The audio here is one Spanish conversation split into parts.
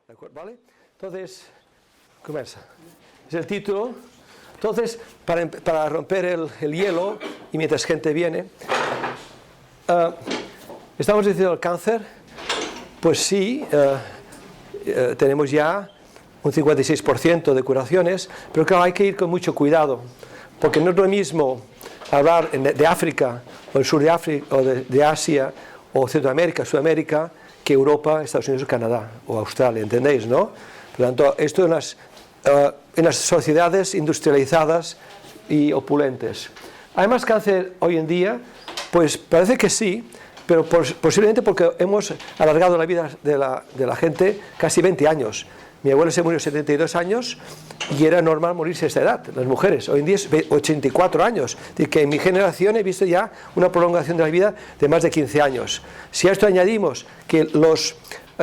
¿De acuerdo? ¿Vale? Entonces, comienza. Es el título. Entonces, para romper el hielo, y mientras gente viene, estamos diciendo el cáncer. Pues sí, tenemos ya un 56% de curaciones, pero claro, hay que ir con mucho cuidado, porque no es lo mismo hablar de África, o el sur de África, o de Asia, o Centroamérica, Sudamérica, que Europa, Estados Unidos, Canadá, o Australia, ¿entendéis, no? Por lo tanto, esto en las sociedades industrializadas y opulentes. ¿Hay más cáncer hoy en día? Pues parece que sí, pero posiblemente porque hemos alargado la vida de la gente casi 20 años. Mi abuela se murió a 72 años y era normal morirse a esta edad, las mujeres. Hoy en día es 84 años. Es que en mi generación he visto ya una prolongación de la vida de más de 15 años. Si a esto añadimos que los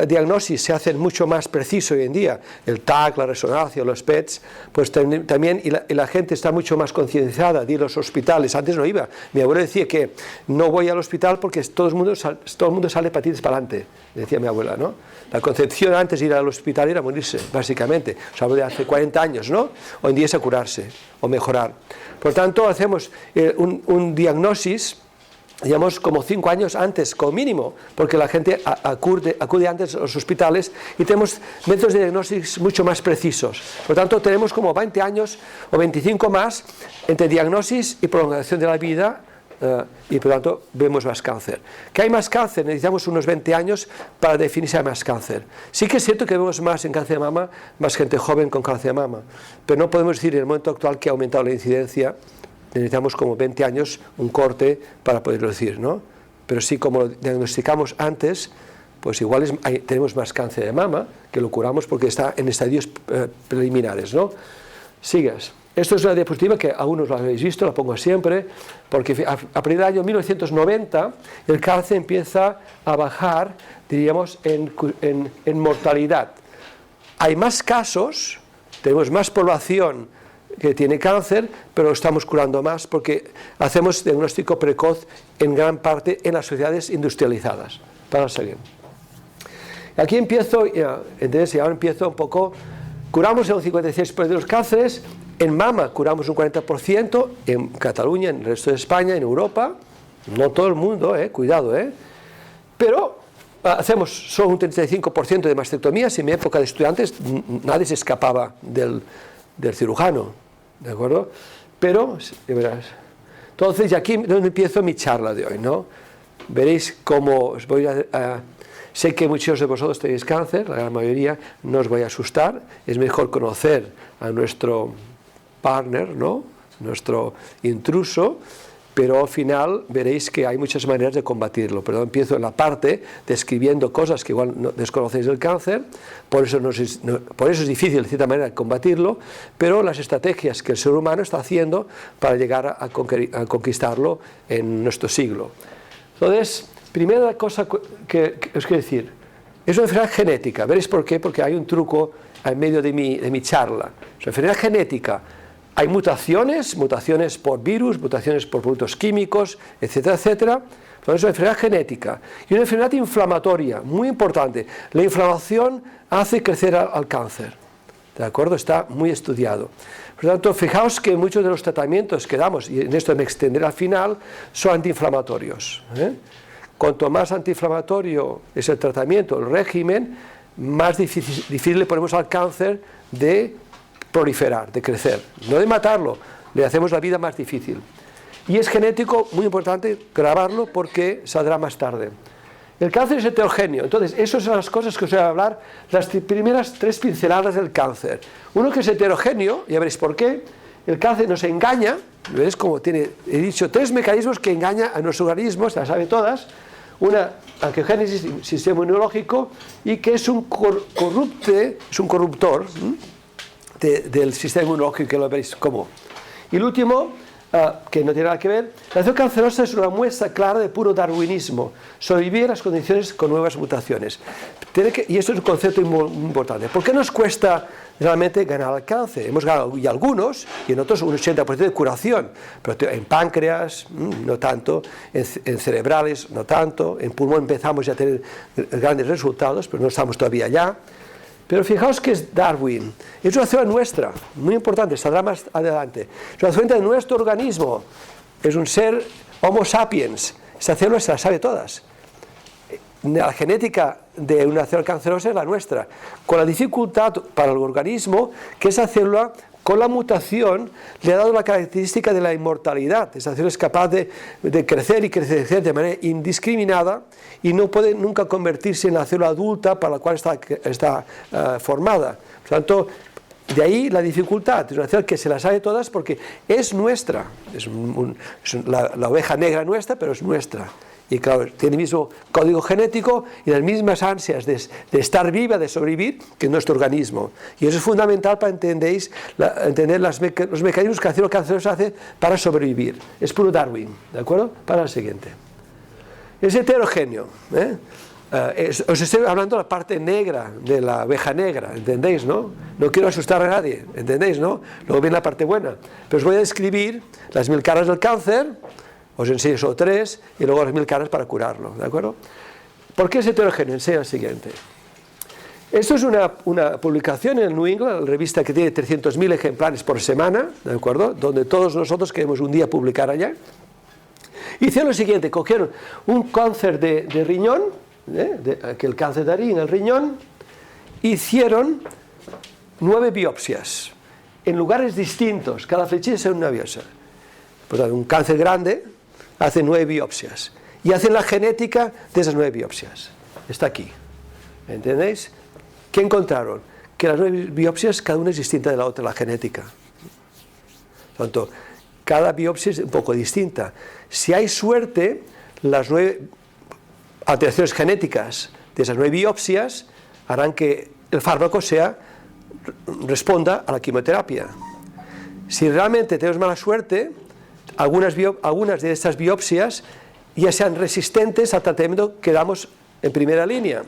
diagnósticos se hacen mucho más precisos hoy en día, el TAC, la resonancia, los PETs, pues también y la gente está mucho más concienciada de ir a los hospitales. Antes no iba. Mi abuela decía que no voy al hospital porque todo el mundo sale hepatitis para adelante, decía mi abuela, ¿no? La concepción antes de ir al hospital era morirse, básicamente. O sea, hablo de hace 40 años, ¿no? Hoy en día es a curarse o mejorar. Por tanto, hacemos un diagnóstico, digamos, como 5 años antes, como mínimo, porque la gente acude antes a los hospitales y tenemos métodos de diagnóstico mucho más precisos. Por tanto, tenemos como 20 años o 25 más entre diagnóstico y prolongación de la vida, y por tanto vemos más cáncer. ¿Que hay más cáncer? Necesitamos unos 20 años para definir si hay más cáncer. Sí que es cierto que vemos más en cáncer de mama, más gente joven con cáncer de mama, pero no podemos decir en el momento actual que ha aumentado la incidencia. Necesitamos como 20 años, un corte para poderlo decir, ¿no? Pero sí, como lo diagnosticamos antes, pues igual tenemos más cáncer de mama, que lo curamos porque está en estadios preliminares, ¿no? Sigas. Esto es una diapositiva que algunos lo habéis visto, la pongo siempre, porque a partir del año 1990 el cáncer empieza a bajar, diríamos, en mortalidad. Hay más casos, tenemos más población que tiene cáncer, pero lo estamos curando más porque hacemos diagnóstico precoz en gran parte en las sociedades industrializadas. Para seguir. Aquí empiezo, entonces ahora empiezo un poco, curamos el 56% de los cánceres, en mama curamos un 40%, en Cataluña, en el resto de España, en Europa, no todo el mundo, cuidado, pero hacemos solo un 35% de mastectomías. En mi época de estudiantes nadie se escapaba del cirujano, ¿de acuerdo? Pero, ya verás. Entonces, y aquí es donde empiezo mi charla de hoy, ¿no? Veréis cómo os voy sé que muchos de vosotros tenéis cáncer, la gran mayoría, no os voy a asustar, es mejor conocer a nuestro partner, ¿no? Nuestro intruso, pero al final veréis que hay muchas maneras de combatirlo. Pero empiezo en la parte describiendo cosas que igual no desconocéis del cáncer, por eso es difícil de cierta manera combatirlo, pero las estrategias que el ser humano está haciendo para llegar a conquistarlo en nuestro siglo. Entonces, primera cosa que os quiero decir, es una enfermedad genética. ¿Veréis por qué? Porque hay un truco en medio de mi charla. Es una enfermedad genética. Hay mutaciones por virus, mutaciones por productos químicos, etcétera, etcétera. Entonces es una enfermedad genética. Y una enfermedad inflamatoria, muy importante. La inflamación hace crecer al cáncer. ¿De acuerdo? Está muy estudiado. Por lo tanto, fijaos que muchos de los tratamientos que damos, y en esto me extenderé al final, son antiinflamatorios. Cuanto más antiinflamatorio es el tratamiento, el régimen, más difícil le ponemos al cáncer de proliferar, de crecer, no de matarlo, le hacemos la vida más difícil. Y es genético, muy importante grabarlo porque saldrá más tarde. El cáncer es heterogéneo, entonces esas son las cosas que os voy a hablar, las primeras 3 pinceladas del cáncer. Uno que es heterogéneo, ya veréis por qué, el cáncer nos engaña, ¿veis cómo tiene, he dicho, 3 mecanismos que engañan a nuestro organismo, las saben todas, una angiogénesis, sistema inmunológico, y que es un corruptor, del sistema inmunológico, que lo veréis cómo. Y el último, que no tiene nada que ver, la acción cancerosa es una muestra clara de puro darwinismo, sobrevivir a las condiciones con nuevas mutaciones. Y esto es un concepto muy importante. ¿Por qué nos cuesta realmente ganar el cáncer? Hemos ganado y algunos, y en otros un 80% de curación, pero en páncreas no tanto, en cerebrales no tanto, en pulmón empezamos ya a tener grandes resultados, pero no estamos todavía allá. Pero fijaos que es Darwin. Es una célula nuestra, muy importante, saldrá más adelante. Es una célula de nuestro organismo. Es un ser Homo sapiens. Esta célula se la sabe todas. La genética de una célula cancerosa es la nuestra, con la dificultad para el organismo que esa célula, con la mutación, le ha dado la característica de la inmortalidad. Esa célula es capaz de crecer y crecer de manera indiscriminada y no puede nunca convertirse en la célula adulta para la cual está formada. Por lo tanto, de ahí la dificultad. Es una célula que se la sabe todas porque es nuestra. Es la oveja negra nuestra, pero es nuestra. Y claro, tiene el mismo código genético y las mismas ansias de estar viva, de sobrevivir, que nuestro organismo. Y eso es fundamental para entender los mecanismos que la célula cancerosa hace para sobrevivir. Es puro Darwin, ¿de acuerdo? Para el siguiente. Es heterogéneo. Os estoy hablando de la parte negra de la oveja negra, ¿entendéis, no? No quiero asustar a nadie, ¿entendéis, no? Luego viene la parte buena. Pero os voy a describir las 1000 caras del cáncer. Os enseño solo 3 y luego las 1000 caras para curarlo, ¿de acuerdo? ¿Por qué es heterogéneo? Enseño el siguiente. Esto es una publicación en el New England, la revista que tiene 300.000 ejemplares por semana, ¿de acuerdo? Donde todos nosotros queremos un día publicar allá. Hicieron lo siguiente, cogieron un cáncer de riñón, el cáncer de en el riñón, hicieron 9 biopsias en lugares distintos, cada flechilla es una biopsia. Pues un cáncer grande, hacen 9 biopsias y hacen la genética de esas 9 biopsias. Está aquí. ¿Entendéis? ¿Qué encontraron? Que las 9 biopsias, cada una es distinta de la otra, la genética. Por tanto, cada biopsia es un poco distinta. Si hay suerte, las 9 alteraciones genéticas de esas 9 biopsias harán que el fármaco responda a la quimioterapia. Si realmente tenemos mala suerte, algunas de estas biopsias ya sean resistentes al tratamiento que damos en primera línea.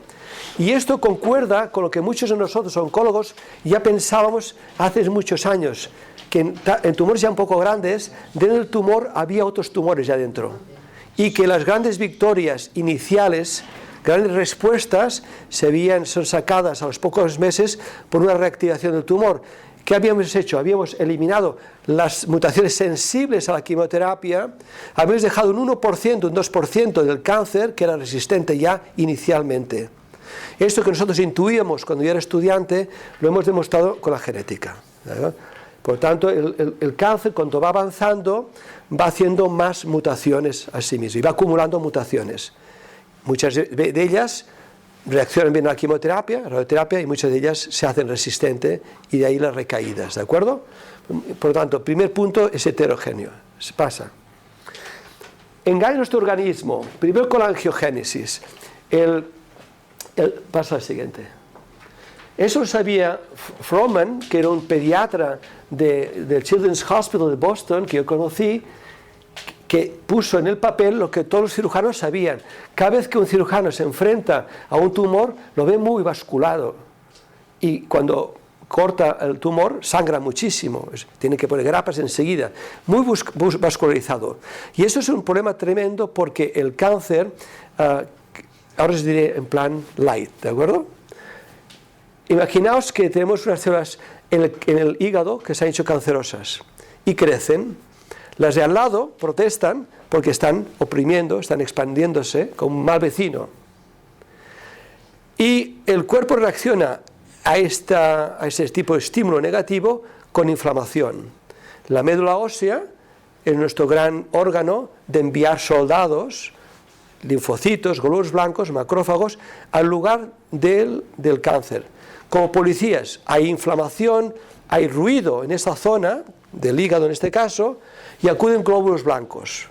Y esto concuerda con lo que muchos de nosotros, oncólogos, ya pensábamos hace muchos años, que en tumores ya un poco grandes, dentro del tumor había otros tumores ya dentro. Y que las grandes victorias iniciales, grandes respuestas, son sacadas a los pocos meses por una reactivación del tumor. ¿Qué habíamos hecho? Habíamos eliminado las mutaciones sensibles a la quimioterapia, habíamos dejado un 1%, un 2% del cáncer que era resistente ya inicialmente. Esto que nosotros intuíamos cuando yo era estudiante, lo hemos demostrado con la genética. Por lo tanto, el cáncer, cuando va avanzando, va haciendo más mutaciones a sí mismo y va acumulando mutaciones. Muchas de ellas reaccionan bien a la quimioterapia, a la radioterapia, y muchas de ellas se hacen resistentes y de ahí las recaídas, ¿de acuerdo? Por lo tanto, primer punto es heterogéneo, se pasa. Engaña nuestro organismo, primero con la angiogénesis. Pasa al siguiente. Eso lo sabía Froman, que era un pediatra del Children's Hospital de Boston, que yo conocí, que puso en el papel lo que todos los cirujanos sabían. Cada vez que un cirujano se enfrenta a un tumor, lo ve muy vasculado. Y cuando corta el tumor, sangra muchísimo. Tiene que poner grapas enseguida. Muy vascularizado. Y eso es un problema tremendo porque el cáncer, ahora os diré en plan light, ¿de acuerdo? Imaginaos que tenemos unas células en el hígado que se han hecho cancerosas y crecen. Las de al lado protestan porque están oprimiendo, están expandiéndose como un mal vecino. Y el cuerpo reacciona a ese tipo de estímulo negativo con inflamación. La médula ósea es nuestro gran órgano de enviar soldados, linfocitos, glóbulos blancos, macrófagos, al lugar del cáncer. Como policías, hay inflamación, hay ruido en esa zona, del hígado en este caso, y acuden glóbulos blancos.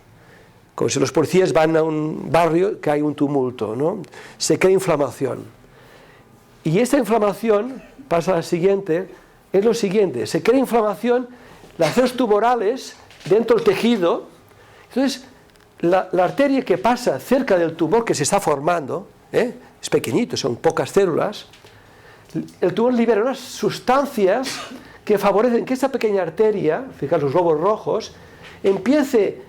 Como si los policías van a un barrio que hay un tumulto, ¿no? Se crea inflamación. Y esta inflamación, pasa a la siguiente, es lo siguiente, se crea inflamación, las células tumorales dentro del tejido, entonces la arteria que pasa cerca del tumor que se está formando, es pequeñito, son pocas células, el tumor libera unas sustancias que favorecen que esta pequeña arteria, fijaos los globos rojos, empiece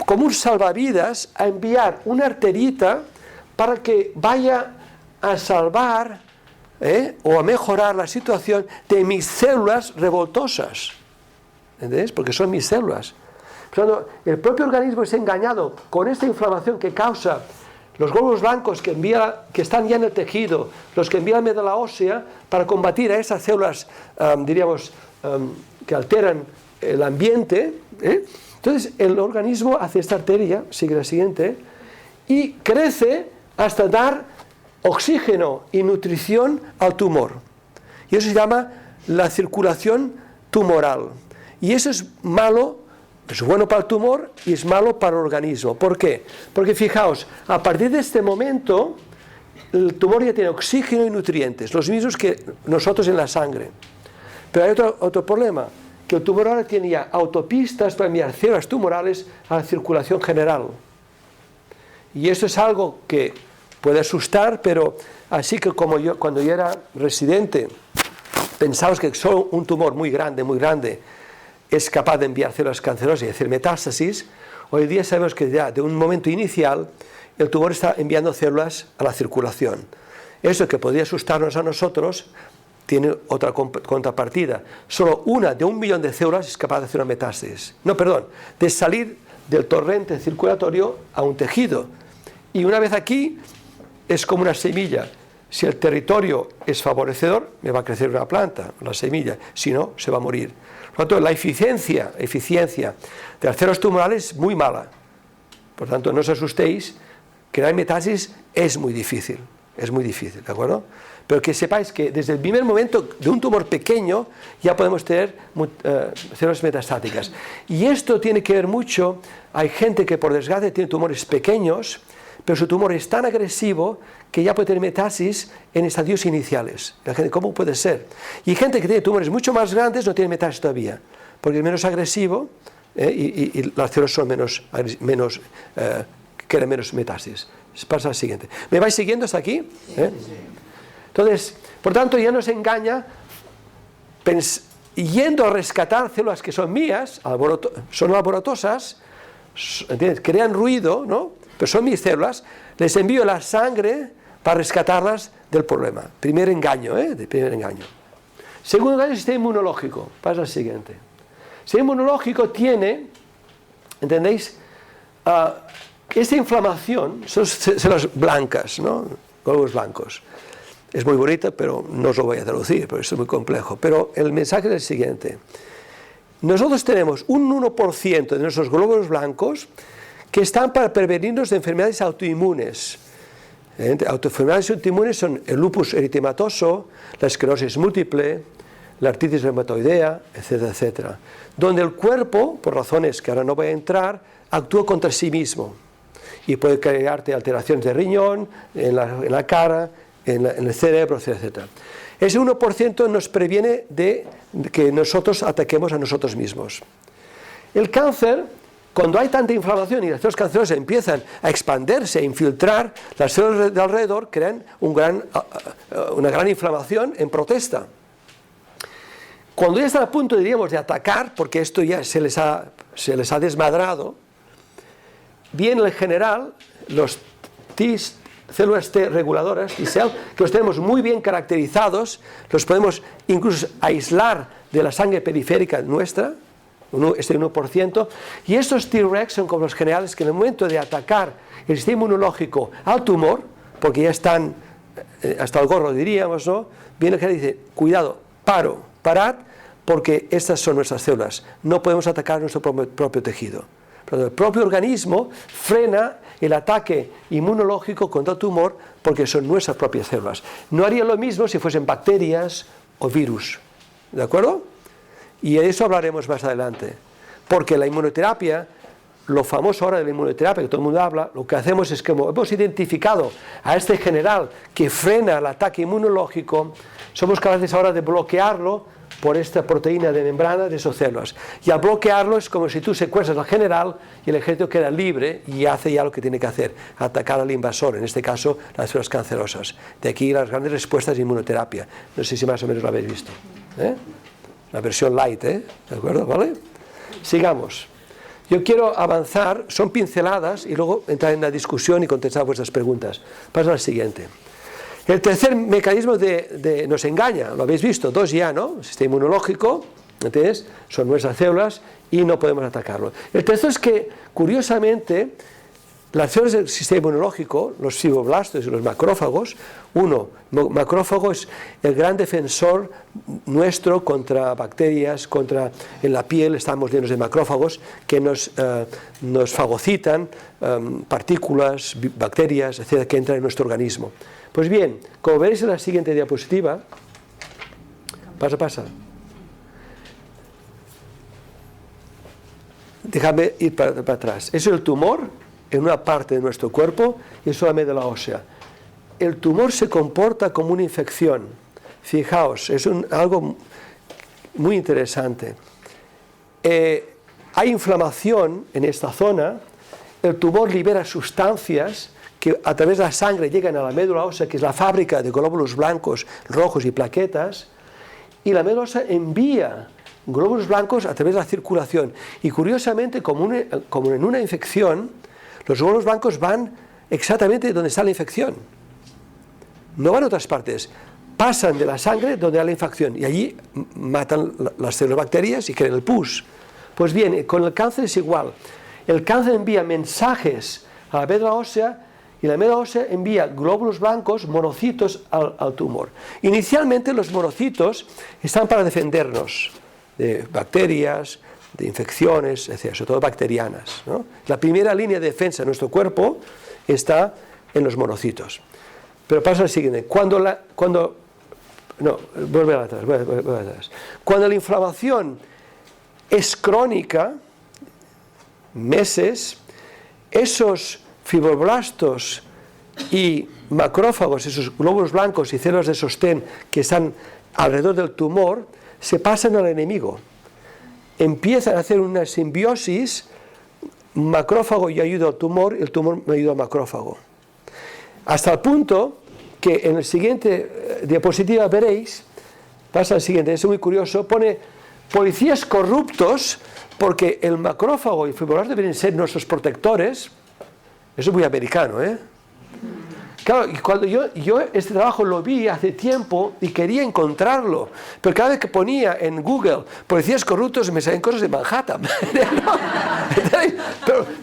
como un salvavidas a enviar una arterita para que vaya a salvar o a mejorar la situación de mis células revoltosas. ¿Entendéis? Porque son mis células. Cuando el propio organismo es engañado con esta inflamación que causa los glóbulos blancos que están ya en el tejido, los que envía la médula ósea para combatir a esas células, que alteran el ambiente. Entonces el organismo hace esta arteria, sigue la siguiente, y crece hasta dar oxígeno y nutrición al tumor. Y eso se llama la circulación tumoral. Y eso es malo. Es bueno para el tumor y es malo para el organismo. ¿Por qué? Porque fijaos, a partir de este momento, el tumor ya tiene oxígeno y nutrientes, los mismos que nosotros en la sangre. Pero hay otro problema, que el tumor ahora tiene ya autopistas para enviar células tumorales a la circulación general. Y esto es algo que puede asustar, pero así que como yo, cuando yo era residente, pensamos que solo un tumor muy grande, es capaz de enviar células cancerosas y hacer metástasis. Hoy día sabemos que ya de un momento inicial el tumor está enviando células a la circulación. Eso que podría asustarnos a nosotros tiene otra contrapartida. Solo una de 1 millón de células es capaz de hacer una metástasis. No, perdón, de salir del torrente circulatorio a un tejido. Y una vez aquí es como una semilla. Si el territorio es favorecedor, me va a crecer una planta, la semilla. Si no, se va a morir. Por lo tanto, la eficiencia de las células tumorales es muy mala. Por tanto, no os asustéis, crear metástasis es muy difícil, ¿de acuerdo? Pero que sepáis que desde el primer momento de un tumor pequeño ya podemos tener células metastáticas. Y esto tiene que ver mucho, hay gente que por desgracia tiene tumores pequeños, pero su tumor es tan agresivo que ya puede tener metástasis en estadios iniciales. La gente, ¿cómo puede ser? Y gente que tiene tumores mucho más grandes no tiene metástasis todavía, porque es menos agresivo y las células son crean menos metástasis. Pasa al siguiente. ¿Me vais siguiendo hasta aquí? Entonces, por tanto, ya nos engaña yendo a rescatar células que son mías, son laboratosas, ¿entiendes? Crean ruido, ¿no? Pero son mis células, les envío la sangre para rescatarlas del problema. Primer engaño, primer engaño. Segundo engaño, el sistema inmunológico. Pasa al siguiente. El sistema inmunológico tiene, ¿entendéis? Esta inflamación, son células blancas, ¿no? Glóbulos blancos. Es muy bonita, pero no os lo voy a traducir, porque es muy complejo. Pero el mensaje es el siguiente. Nosotros tenemos un 1% de nuestros glóbulos blancos que están para prevenirnos de enfermedades autoinmunes. Enfermedades autoinmunes son el lupus eritematoso, la esclerosis múltiple, la artritis reumatoidea, etcétera, etcétera. Donde el cuerpo, por razones que ahora no voy a entrar, actúa contra sí mismo. Y puede crearte alteraciones de riñón, en la cara, en el cerebro, etcétera, etcétera. Ese 1% nos previene de que nosotros ataquemos a nosotros mismos. El cáncer, cuando hay tanta inflamación y las células cancerosas empiezan a expandirse, a infiltrar, las células de alrededor crean una gran inflamación en protesta. Cuando ya están a punto, diríamos, de atacar, porque esto ya se les ha desmadrado, viene en general los células T reguladoras, T-cell, que los tenemos muy bien caracterizados, los podemos incluso aislar de la sangre periférica nuestra, este 1%, y estos T-regs son como los generales que en el momento de atacar el sistema inmunológico al tumor, porque ya están hasta el gorro, diríamos, ¿no? Viene el general y dice, cuidado, parad, porque estas son nuestras células, no podemos atacar nuestro propio tejido. Pero el propio organismo frena el ataque inmunológico contra el tumor porque son nuestras propias células. No haría lo mismo si fuesen bacterias o virus, ¿de acuerdo? Y de eso hablaremos más adelante, porque la inmunoterapia, lo famoso ahora de la inmunoterapia, que todo el mundo habla, lo que hacemos es que hemos identificado a este general que frena el ataque inmunológico, somos capaces ahora de bloquearlo por esta proteína de membrana de esas células. Y al bloquearlo es como si tú secuestras al general y el ejército queda libre y hace ya lo que tiene que hacer, atacar al invasor, en este caso las células cancerosas. De aquí las grandes respuestas de inmunoterapia. No sé si más o menos lo habéis visto. La versión light, ¿de acuerdo? ¿Vale? Sigamos. Yo quiero avanzar, son pinceladas y luego entrar en la discusión y contestar vuestras preguntas. Paso al siguiente. El tercer mecanismo nos engaña, lo habéis visto, dos ya, ¿no? El sistema inmunológico, ¿entiendes? Son nuestras células y no podemos atacarlo. El tercero es que, curiosamente, las células del sistema inmunológico, los fibroblastos y los macrófagos, macrófago es el gran defensor nuestro contra bacterias, en la piel estamos llenos de macrófagos que nos fagocitan partículas, bacterias, etcétera, que entran en nuestro organismo. Pues bien, como veréis en la siguiente diapositiva, pasa. Déjame ir para atrás. Eso es el tumor en una parte de nuestro cuerpo y es la médula ósea. El tumor se comporta como una infección. Fijaos, es algo muy interesante. Hay inflamación en esta zona, el tumor libera sustancias que a través de la sangre llegan a la médula ósea, que es la fábrica de glóbulos blancos, rojos y plaquetas, y la médula ósea envía glóbulos blancos a través de la circulación. Y curiosamente, como en una infección, los glóbulos blancos van exactamente donde está la infección. No van a otras partes. Pasan de la sangre donde hay la infección y allí matan las células bacterias y crean el pus. Pues bien, con el cáncer es igual. El cáncer envía mensajes a la médula ósea y la médula ósea envía glóbulos blancos, monocitos, al tumor. Inicialmente los monocitos están para defendernos de bacterias, de infecciones, etc., sobre todo bacterianas, ¿no? La primera línea de defensa de nuestro cuerpo está en los monocitos. Pero pasa al siguiente. Vuelve atrás. Cuando la inflamación es crónica, meses, esos fibroblastos y macrófagos, esos glóbulos blancos y células de sostén que están alrededor del tumor, se pasan al enemigo. Empiezan a hacer una simbiosis, macrófago yo ayudo al tumor, el tumor me ayuda al macrófago. Hasta el punto que en la siguiente diapositiva veréis, pasa al siguiente, es muy curioso, pone policías corruptos, porque el macrófago y el fibroblasto deben ser nuestros protectores. Eso es muy americano, ¿eh? Claro, y cuando yo este trabajo lo vi hace tiempo y quería encontrarlo, pero cada vez que ponía en Google policías corruptos me salían cosas de Manhattan.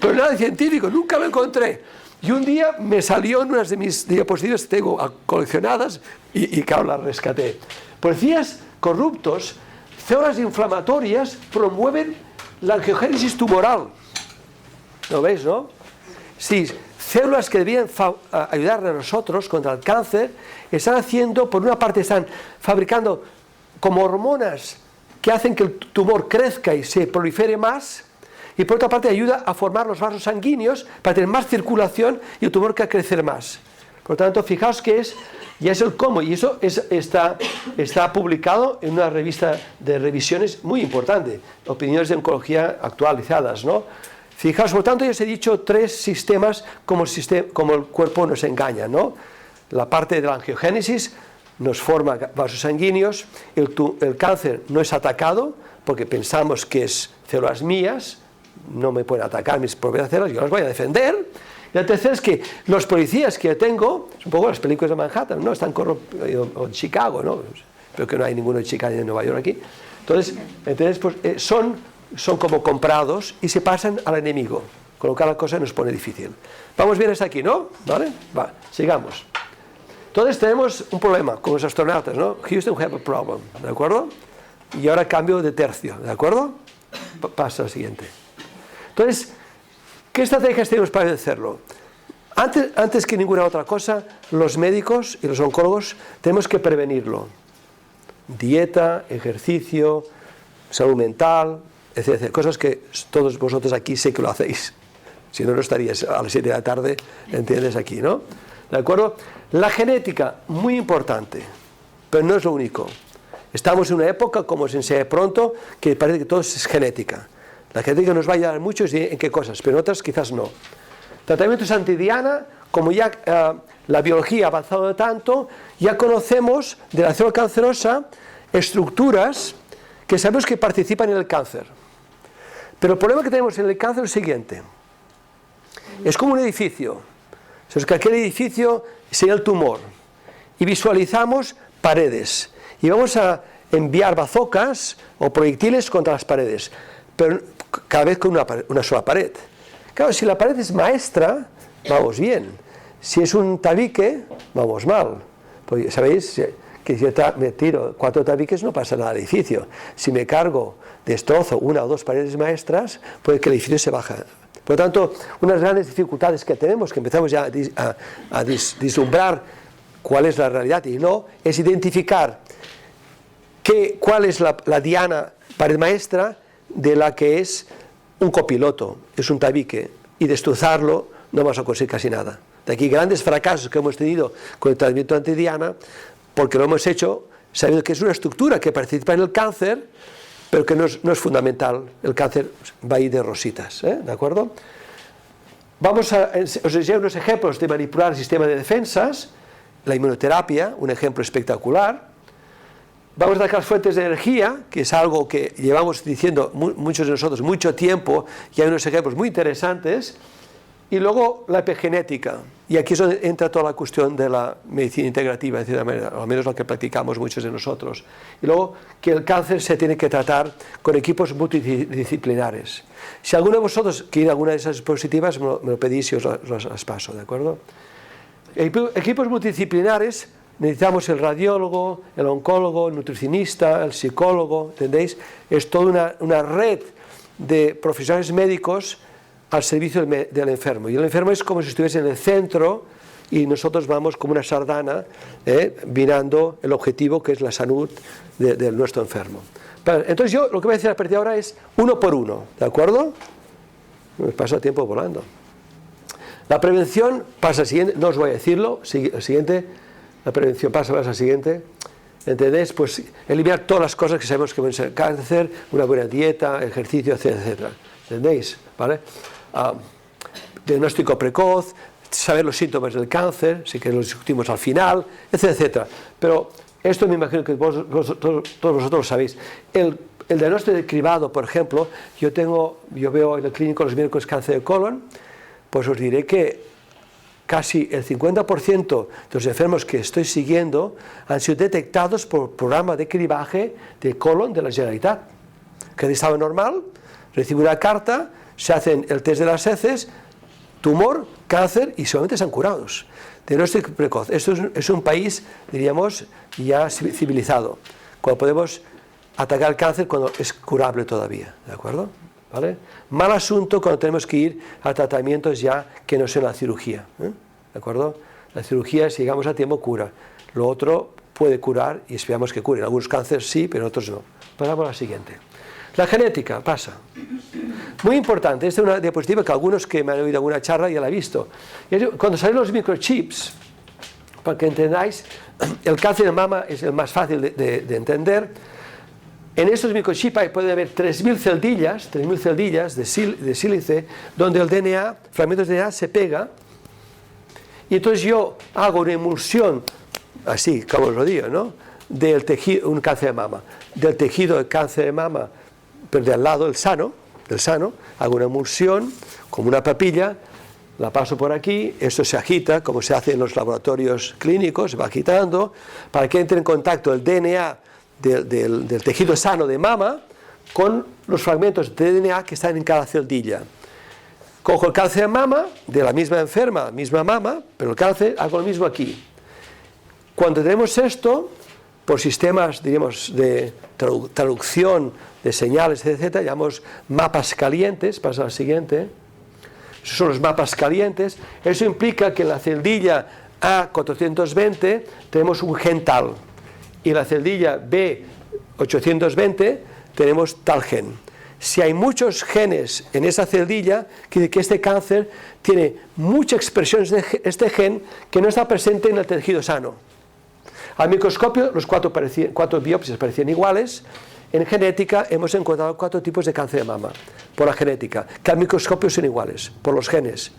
pero nada de científico, nunca lo encontré. Y un día me salió en unas de mis diapositivas que tengo coleccionadas y claro, las rescaté. Policías corruptos, células inflamatorias promueven la angiogénesis tumoral. ¿Lo veis, no? Sí. Células que debían ayudar a nosotros contra el cáncer, están haciendo, por una parte están fabricando como hormonas que hacen que el tumor crezca y se prolifere más, y por otra parte ayuda a formar los vasos sanguíneos para tener más circulación y el tumor que a crecer más. Por lo tanto, fijaos que ya es el cómo, y eso está publicado en una revista de revisiones muy importante, Opiniones de Oncología Actualizadas, ¿no? Fijaos, por tanto, ya os he dicho tres sistemas como el cuerpo nos engaña, ¿no? La parte de la angiogénesis nos forma vasos sanguíneos, el cáncer no es atacado porque pensamos que es células mías, no me pueden atacar mis propias células, yo las voy a defender. Y la tercera es que los policías que tengo, es un poco las películas de Manhattan, ¿no? Están o en Chicago, ¿no? Pero que no hay ninguno en Chicago ni en Nueva York aquí. Entonces pues, son como comprados y se pasan al enemigo, con lo cual la cosa nos pone difícil. Vamos bien hasta aquí, ¿no? ¿Vale? Va, sigamos. Entonces tenemos un problema con los astronautas, ¿no? Houston, we have a problem, ¿de acuerdo? Y ahora cambio de tercio, ¿de acuerdo? Pasa al siguiente. Entonces, ¿qué estrategias tenemos para hacerlo? Antes que ninguna otra cosa, los médicos y los oncólogos tenemos que prevenirlo. Dieta, ejercicio, salud mental, etc. Cosas que todos vosotros aquí sé que lo hacéis. Si no, no estaríais a las 7 de la tarde, ¿entiendes? Aquí, ¿no? ¿De acuerdo? La genética, muy importante, pero no es lo único. Estamos en una época, como se enseña pronto, que parece que todo es genética. La genética nos va a ayudar mucho en qué cosas, pero en otras quizás no. Tratamientos antidiana, como ya la biología ha avanzado tanto, ya conocemos de la célula cancerosa estructuras que sabemos que participan en el cáncer. Pero el problema que tenemos en el cáncer es el siguiente. Es como un edificio. Es que aquel edificio sería el tumor. y visualizamos paredes. Y vamos a enviar bazocas o proyectiles contra las paredes, pero cada vez con una sola pared. Claro, si la pared es maestra, vamos bien. Si es un tabique, vamos mal. Porque sabéis que si yo me tiro 4 tabiques no pasa nada al edificio. Si me cargo, destrozo 1 o 2 paredes maestras, puede que el edificio se baje. Por lo tanto, unas grandes dificultades que tenemos, que empezamos ya a vislumbrar cuál es la realidad y no, es identificar cuál es la diana pared maestra de la que es un copiloto, es un tabique, y destrozarlo no vamos a conseguir casi nada. De aquí grandes fracasos que hemos tenido con el tratamiento antidiana, porque lo hemos hecho sabiendo que es una estructura que participa en el cáncer, pero que no es fundamental. El cáncer va a ir de rositas, ¿de acuerdo? Os enseño unos ejemplos de manipular el sistema de defensas. La inmunoterapia, un ejemplo espectacular. Vamos a atacar fuentes de energía, que es algo que llevamos diciendo muchos de nosotros mucho tiempo, y hay unos ejemplos muy interesantes. Y luego la epigenética, y aquí es donde entra toda la cuestión de la medicina integrativa, de cierta manera, o al menos la que practicamos muchos de nosotros. Y luego que el cáncer se tiene que tratar con equipos multidisciplinares. Si alguno de vosotros quiere alguna de esas diapositivas, me lo pedís y os las paso, ¿de acuerdo? Equipos multidisciplinares, necesitamos el radiólogo, el oncólogo, el nutricionista, el psicólogo, ¿entendéis? Es toda una red de profesionales médicos al servicio del enfermo, y el enfermo es como si estuviese en el centro y nosotros vamos como una sardana mirando el objetivo, que es la salud de nuestro enfermo. Entonces yo lo que voy a decir a partir de ahora es uno por uno, ¿de acuerdo? Me pasa el tiempo volando. La prevención pasa al siguiente, no os voy a decirlo, el siguiente, la prevención pasa al siguiente. ¿Entendéis? Pues eliminar todas las cosas que sabemos que pueden ser cáncer, una buena dieta, ejercicio, etcétera, etcétera. ¿Entendéis? ¿Vale? Diagnóstico precoz, saber los síntomas del cáncer, si que los discutimos al final, etcétera, etcétera. Pero esto me imagino que todos vosotros lo sabéis. El diagnóstico de cribado, por ejemplo, yo veo en el clínico los miércoles cáncer de colon, pues os diré que casi el 50% de los enfermos que estoy siguiendo han sido detectados por programa de cribaje de colon de la Generalitat. Que estaba normal, recibe una carta, se hacen el test de las heces, tumor, cáncer, y solamente están curados. Diagnóstico precoz. Esto es un país, diríamos, ya civilizado, cuando podemos atacar el cáncer cuando es curable todavía, ¿de acuerdo? ¿Vale? Mal asunto cuando tenemos que ir a tratamientos ya que no son la cirugía, ¿de acuerdo? La cirugía, si llegamos a tiempo, cura. Lo otro puede curar y esperamos que cure. En algunos cánceres sí, pero en otros no. Pasamos a la siguiente. La genética, pasa. Muy importante, esta es una diapositiva que algunos que me han oído alguna charla ya la han visto. Cuando salen los microchips, para que entendáis, el cáncer de mama es el más fácil de entender. En estos microchips puede haber 3.000 celdillas de sílice, donde el DNA, fragmentos de DNA se pega, y entonces yo hago una emulsión, así como os lo digo, ¿no?, del tejido, un cáncer de mama, del tejido de cáncer de mama, pero de al lado del sano, hago una emulsión como una papilla, la paso por aquí, esto se agita como se hace en los laboratorios clínicos, se va agitando para que entre en contacto el DNA del tejido sano de mama con los fragmentos de DNA que están en cada celdilla. Cojo el cáncer de mama de la misma enferma, misma mama, pero el cáncer hago lo mismo aquí. Cuando tenemos esto, por sistemas, diríamos, de traducción de señales, etcétera, llamamos mapas calientes. Pasa al siguiente. Esos son los mapas calientes. Eso implica que en la celdilla A420 tenemos un gen tal, y en la celdilla B820 tenemos tal gen. Si hay muchos genes en esa celdilla, quiere decir que este cáncer tiene mucha expresión de este gen que no está presente en el tejido sano. Al microscopio, los cuatro biopsias parecían iguales. En genética hemos encontrado 4 tipos de cáncer de mama, por la genética, que al microscopio son iguales, por los genes.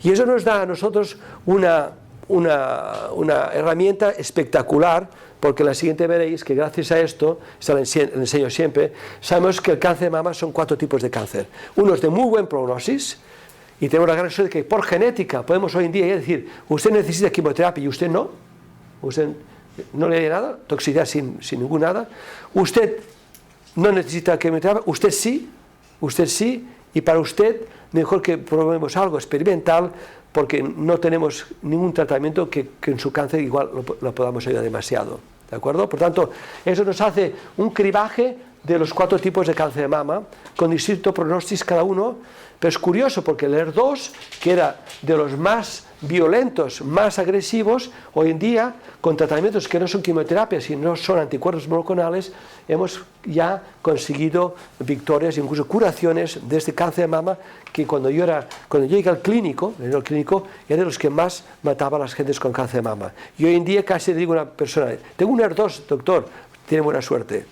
Y eso nos da a nosotros una herramienta espectacular, porque en la siguiente veréis que gracias a esto, lo enseño siempre, sabemos que el cáncer de mama son 4 tipos de cáncer. Uno es de muy buen prognosis, y tenemos la gran suerte de que por genética podemos hoy en día decir, usted necesita quimioterapia y usted no. usted no le da nada, toxicidad sin ningún nada, usted no necesita quimioterapia, usted sí, y para usted mejor que probemos algo experimental, porque no tenemos ningún tratamiento que en su cáncer igual lo podamos ayudar demasiado, ¿de acuerdo? Por tanto, eso nos hace un cribaje de los 4 tipos de cáncer de mama, con distinto pronóstico cada uno, pero es curioso porque el HER2, que era de los más violentos, más agresivos, hoy en día, con tratamientos que no son quimioterapia, sino son anticuerpos monoclonales, hemos ya conseguido victorias, incluso curaciones de este cáncer de mama, que cuando yo llegué al clínico, era de los que más mataba a las gentes con cáncer de mama. Y hoy en día casi le digo a una persona, tengo un HER2, doctor, tiene buena suerte.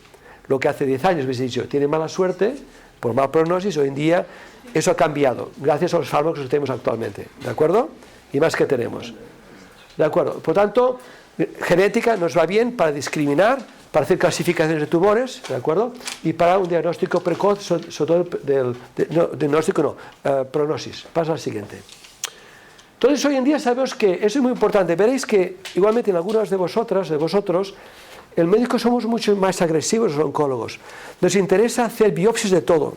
Lo que hace 10 años me he dicho, tiene mala suerte, por mal prognosis, hoy en día eso ha cambiado, gracias a los fármacos que tenemos actualmente, ¿de acuerdo? Y más que tenemos, ¿de acuerdo? Por tanto, genética nos va bien para discriminar, para hacer clasificaciones de tumores, ¿de acuerdo? Y para un diagnóstico precoz, sobre todo prognosis. Pasa al siguiente. Entonces, hoy en día sabemos que eso es muy importante. Veréis que, igualmente en algunos de vosotros, el médico somos mucho más agresivos, los oncólogos. Nos interesa hacer biopsias de todo.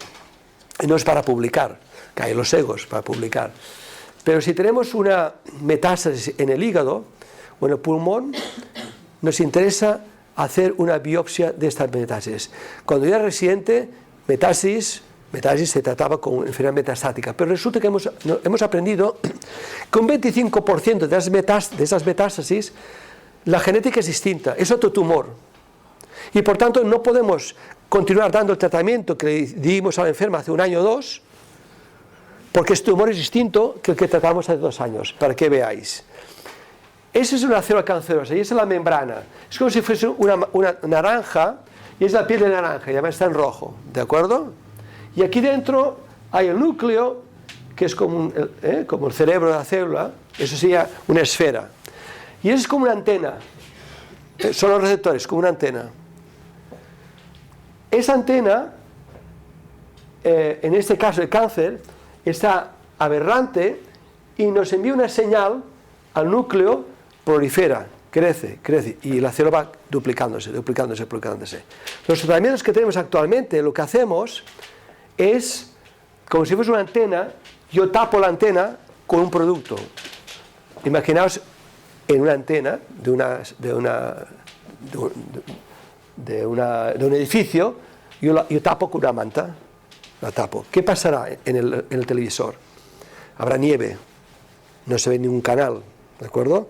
Y no es para publicar, caen los egos para publicar. Pero si tenemos una metástasis en el hígado o en el pulmón, nos interesa hacer una biopsia de estas metástasis. Cuando yo era residente, metástasis se trataba con enfermedad metastática, pero resulta que hemos aprendido que un 25% de esas metástasis, la genética es distinta, es otro tumor. Y por tanto no podemos continuar dando el tratamiento que le dimos a la enferma hace 1 año o 2, porque este tumor es distinto que el que tratamos hace 2 años, para que veáis. Esa es una célula cancerosa y esa es la membrana. Es como si fuese una naranja, y es la piel de naranja, y además está en rojo, ¿de acuerdo? Y aquí dentro hay el núcleo, que es como el cerebro de la célula, eso sería una esfera. Y es como una antena, son los receptores, como una antena. Esa antena, en este caso el cáncer, está aberrante y nos envía una señal al núcleo, prolifera, crece, y la célula va duplicándose. Los tratamientos que tenemos actualmente, lo que hacemos es, como si fuese una antena, yo tapo la antena con un producto. Imaginaos en una antena de un edificio, yo tapo con una manta, la tapo. ¿Qué pasará en el televisor? Habrá nieve, no se ve ningún canal, ¿de acuerdo?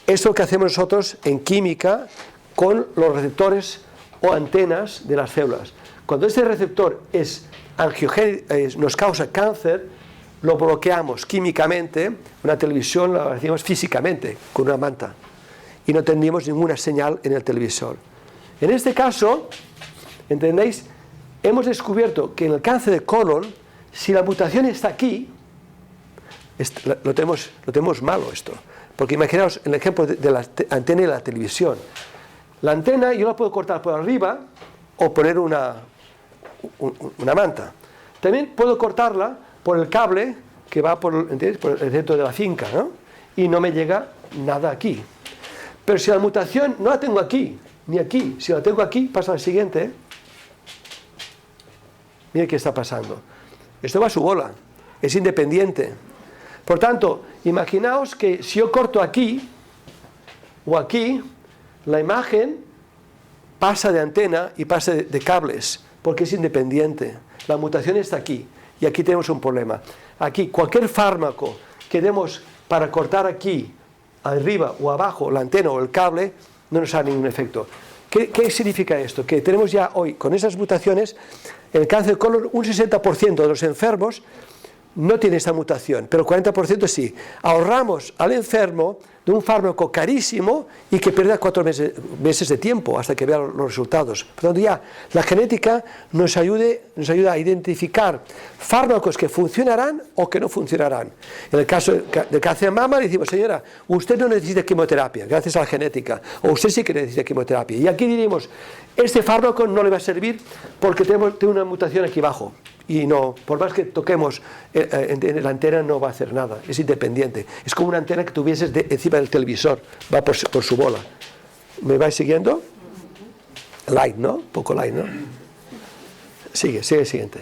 Esto es lo que hacemos nosotros en química con los receptores o antenas de las células. Cuando este receptor nos causa cáncer, lo bloqueamos químicamente, una televisión lo hacemos físicamente, con una manta, y no tendríamos ninguna señal en el televisor. En este caso, ¿entendéis? Hemos descubierto que en el cáncer de colon, si la mutación está aquí, lo tenemos malo esto. Porque imaginaos el ejemplo de la antena y la televisión. La antena yo la puedo cortar por arriba o poner una manta. También puedo cortarla por el cable que va por el centro de la finca, ¿no? Y no me llega nada aquí. Pero si la mutación no la tengo aquí, ni aquí, si la tengo aquí, pasa al siguiente. Mira qué está pasando. Esto va a su bola, es independiente. Por tanto, imaginaos que si yo corto aquí o aquí, la imagen pasa de antena y pasa de cables, porque es independiente. La mutación está aquí y aquí tenemos un problema. Aquí, cualquier fármaco que demos para cortar aquí, arriba o abajo, la antena o el cable, no nos hará ningún efecto. ¿Qué significa esto? Que tenemos ya hoy, con esas mutaciones, en el cáncer de colon, un 60% de los enfermos no tiene esta mutación, pero el 40% sí. Ahorramos al enfermo de un fármaco carísimo y que pierda 4 meses de tiempo hasta que vea los resultados. Por lo tanto, ya la genética nos ayuda a identificar fármacos que funcionarán o que no funcionarán. En el caso del cáncer de mama, le decimos, señora, usted no necesita quimioterapia, gracias a la genética, o usted sí que necesita quimioterapia. Y aquí diríamos, este fármaco no le va a servir porque tiene una mutación aquí abajo. y no, por más que toquemos la antena no va a hacer nada, es independiente. Es como una antena que tuvieses encima del televisor, va por su bola. ¿Me vais siguiendo? Light, ¿no? Poco light, ¿no? Sigue el siguiente.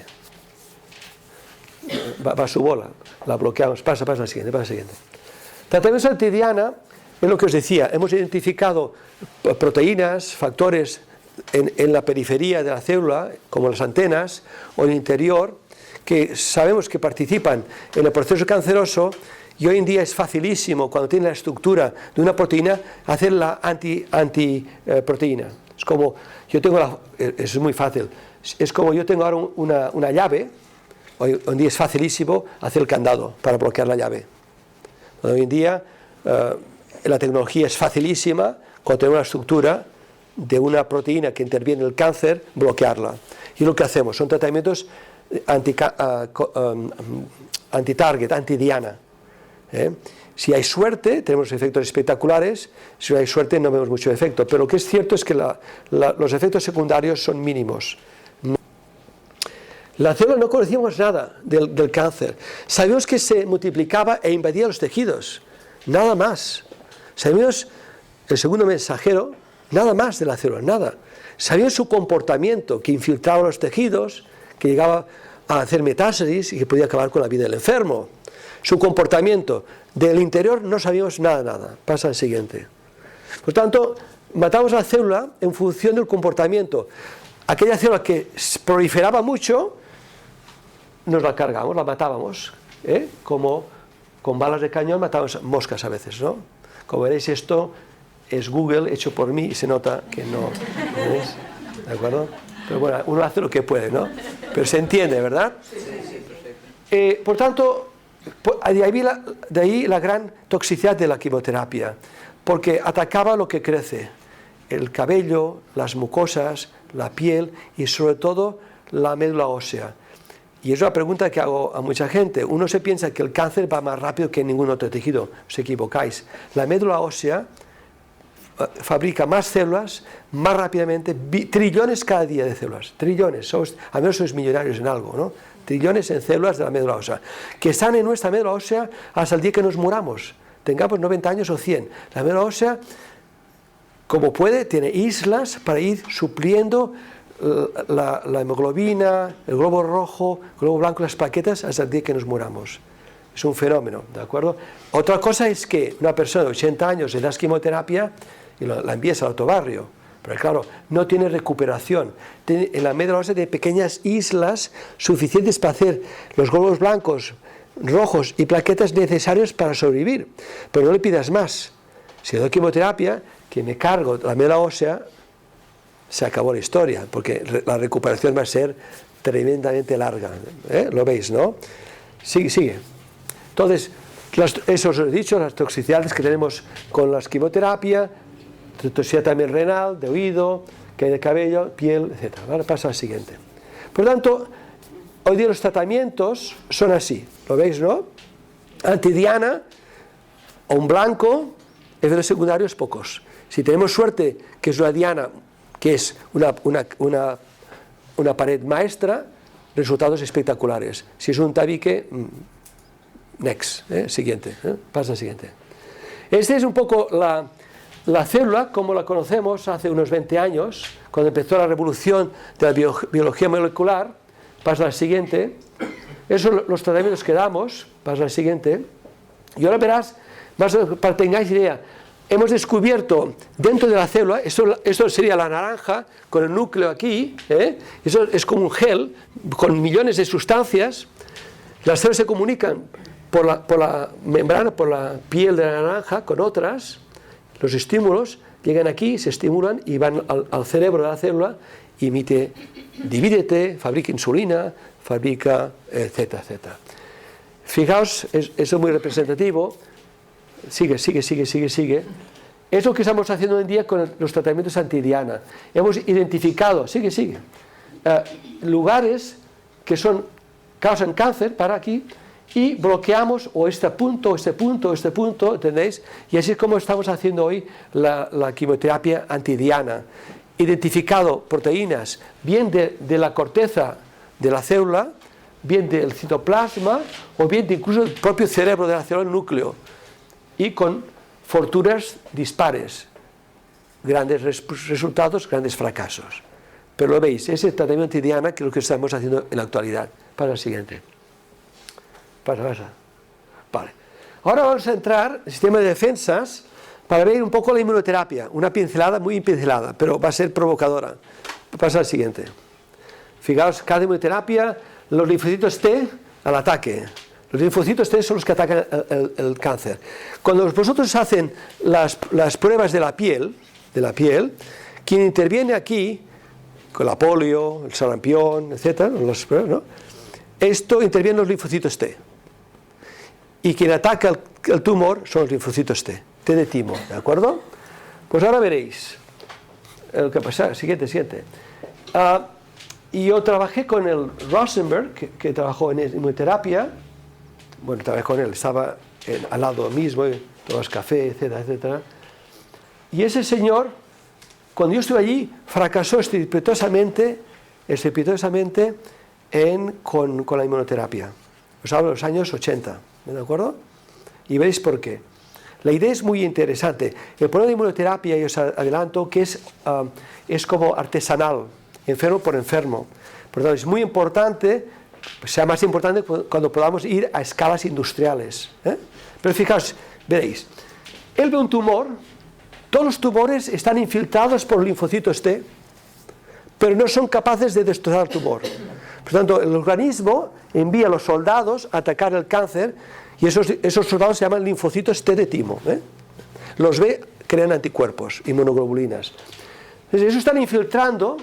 Va a su bola, la bloqueamos, pasa al siguiente. Tratamientos antidiana, es lo que os decía, hemos identificado proteínas, factores en la periferia de la célula, como las antenas, o en el interior, que sabemos que participan en el proceso canceroso, y hoy en día es facilísimo, cuando tiene la estructura de una proteína, hacer la antiproteína. Es como, es muy fácil, es como yo tengo ahora una llave, hoy en día es facilísimo hacer el candado para bloquear la llave. Hoy en día la tecnología es facilísima, cuando tenemos la estructura de una proteína que interviene en el cáncer, bloquearla. Y lo que hacemos son tratamientos anti-target, anti-diana. Si hay suerte, tenemos efectos espectaculares, si no hay suerte no vemos mucho efecto, pero lo que es cierto es que los efectos secundarios son mínimos. La célula no conocíamos nada del cáncer, sabíamos que se multiplicaba e invadía los tejidos, nada más. Sabíamos el segundo mensajero, nada más de la célula, nada. Sabíamos su comportamiento, que infiltraba los tejidos, que llegaba a hacer metástasis y que podía acabar con la vida del enfermo. Su comportamiento del interior no sabíamos nada. Pasa al siguiente. Por tanto, matamos a la célula en función del comportamiento. Aquella célula que proliferaba mucho, nos la cargamos, la matábamos, como con balas de cañón matamos moscas a veces, ¿no? Como veréis, esto es Google hecho por mí y se nota que no, ¿veis? ¿De acuerdo? Pero bueno, uno hace lo que puede, ¿no? Pero se entiende, ¿verdad? Sí, por tanto, de ahí la gran toxicidad de la quimioterapia, porque atacaba lo que crece, el cabello, las mucosas, la piel y sobre todo la médula ósea. Y es una pregunta que hago a mucha gente. Uno se piensa que el cáncer va más rápido que en ningún otro tejido. Os equivocáis. La médula ósea fabrica más células más rápidamente, trillones cada día de células, trillones, a menos sois millonarios en algo, ¿no? Trillones en células de la médula ósea, que están en nuestra médula ósea hasta el día que nos muramos, tengamos 90 años o 100. La médula ósea, como puede, tiene islas para ir supliendo la hemoglobina, el globo rojo, el globo blanco, las plaquetas hasta el día que nos muramos. Es un fenómeno, ¿de acuerdo? Otra cosa es que una persona de 80 años le das quimioterapia y la envías al autobarrio, pero claro, no tiene recuperación. En la médula ósea tiene pequeñas islas suficientes para hacer los glóbulos blancos, rojos y plaquetas necesarios para sobrevivir, pero no le pidas más. Si le doy quimioterapia, que me cargo la médula ósea, se acabó la historia, porque la recuperación va a ser tremendamente larga. ¿Lo veis, no? Sigue. Entonces, eso os he dicho, las toxicidades que tenemos con la quimioterapia, toxicidad también renal, de oído, caída de cabello, piel, etc. Ahora pasa al siguiente. Por lo tanto, hoy día los tratamientos son así, ¿lo veis, no? Antidiana, o un blanco, efectos secundarios pocos. Si tenemos suerte, que es una diana, que es una pared maestra, resultados espectaculares. Si es un tabique, next, siguiente, pasa al siguiente. Esta es un poco la célula como la conocemos hace unos 20 años, cuando empezó la revolución de la biología molecular. Pasa al siguiente. Esos son los tratamientos que damos. Pasa al siguiente. Y ahora verás, más para que tengáis idea, hemos descubierto dentro de la célula, esto sería la naranja, con el núcleo aquí, eso es como un gel, con millones de sustancias. Las células se comunican por la membrana, por la piel de la naranja, con otras. Los estímulos llegan aquí, se estimulan y van al cerebro de la célula, divídete, fabrica insulina, fabrica, etcétera. Fijaos, eso es muy representativo. Sigue. Es lo que estamos haciendo hoy en día con los tratamientos antidiana. Hemos identificado, lugares que causan cáncer para aquí y bloqueamos este punto, ¿entendéis? Y así es como estamos haciendo hoy la quimioterapia antidiana. Identificado proteínas bien de la corteza de la célula, bien del citoplasma o bien de incluso del propio cerebro de la célula núcleo, y con fortunas dispares, grandes resultados, grandes fracasos. Pero lo veis, es el tratamiento de Diana que es lo que estamos haciendo en la actualidad. Pasa al siguiente. Pasa. Vale. Ahora vamos a entrar en el sistema de defensas para ver un poco la inmunoterapia. Una pincelada, muy pincelada, pero va a ser provocadora. Pasa al siguiente. Fijaos, cada inmunoterapia, los linfocitos T al ataque. Los linfocitos T son los que atacan el cáncer. Cuando vosotros hacen las pruebas de la piel, quien interviene aquí, con la polio, el sarampión, etc., ¿no? Esto interviene los linfocitos T. Y quien ataca el tumor son los linfocitos T de timo, ¿de acuerdo? Pues ahora veréis lo que pasa. Siguiente. Y yo trabajé con el Rosenberg, que trabajó en inmunoterapia. Bueno, trabajé con él, estaba al lado mismo, tomamos café, etcétera. Y ese señor, cuando yo estuve allí, fracasó estrepitosamente con la inmunoterapia. Os hablo de los años 80, ¿de acuerdo? Y veréis por qué. La idea es muy interesante. El problema de inmunoterapia, y os adelanto, que es como artesanal, enfermo por enfermo. Por lo tanto, es muy importante, sea más importante cuando podamos ir a escalas industriales. Pero fijaos, veréis, él ve un tumor, todos los tumores están infiltrados por linfocitos T, pero no son capaces de destrozar el tumor. Por lo tanto, el organismo envía a los soldados a atacar el cáncer, y esos soldados se llaman linfocitos T de timo. Los ve, crean anticuerpos, inmunoglobulinas. Entonces, eso están infiltrando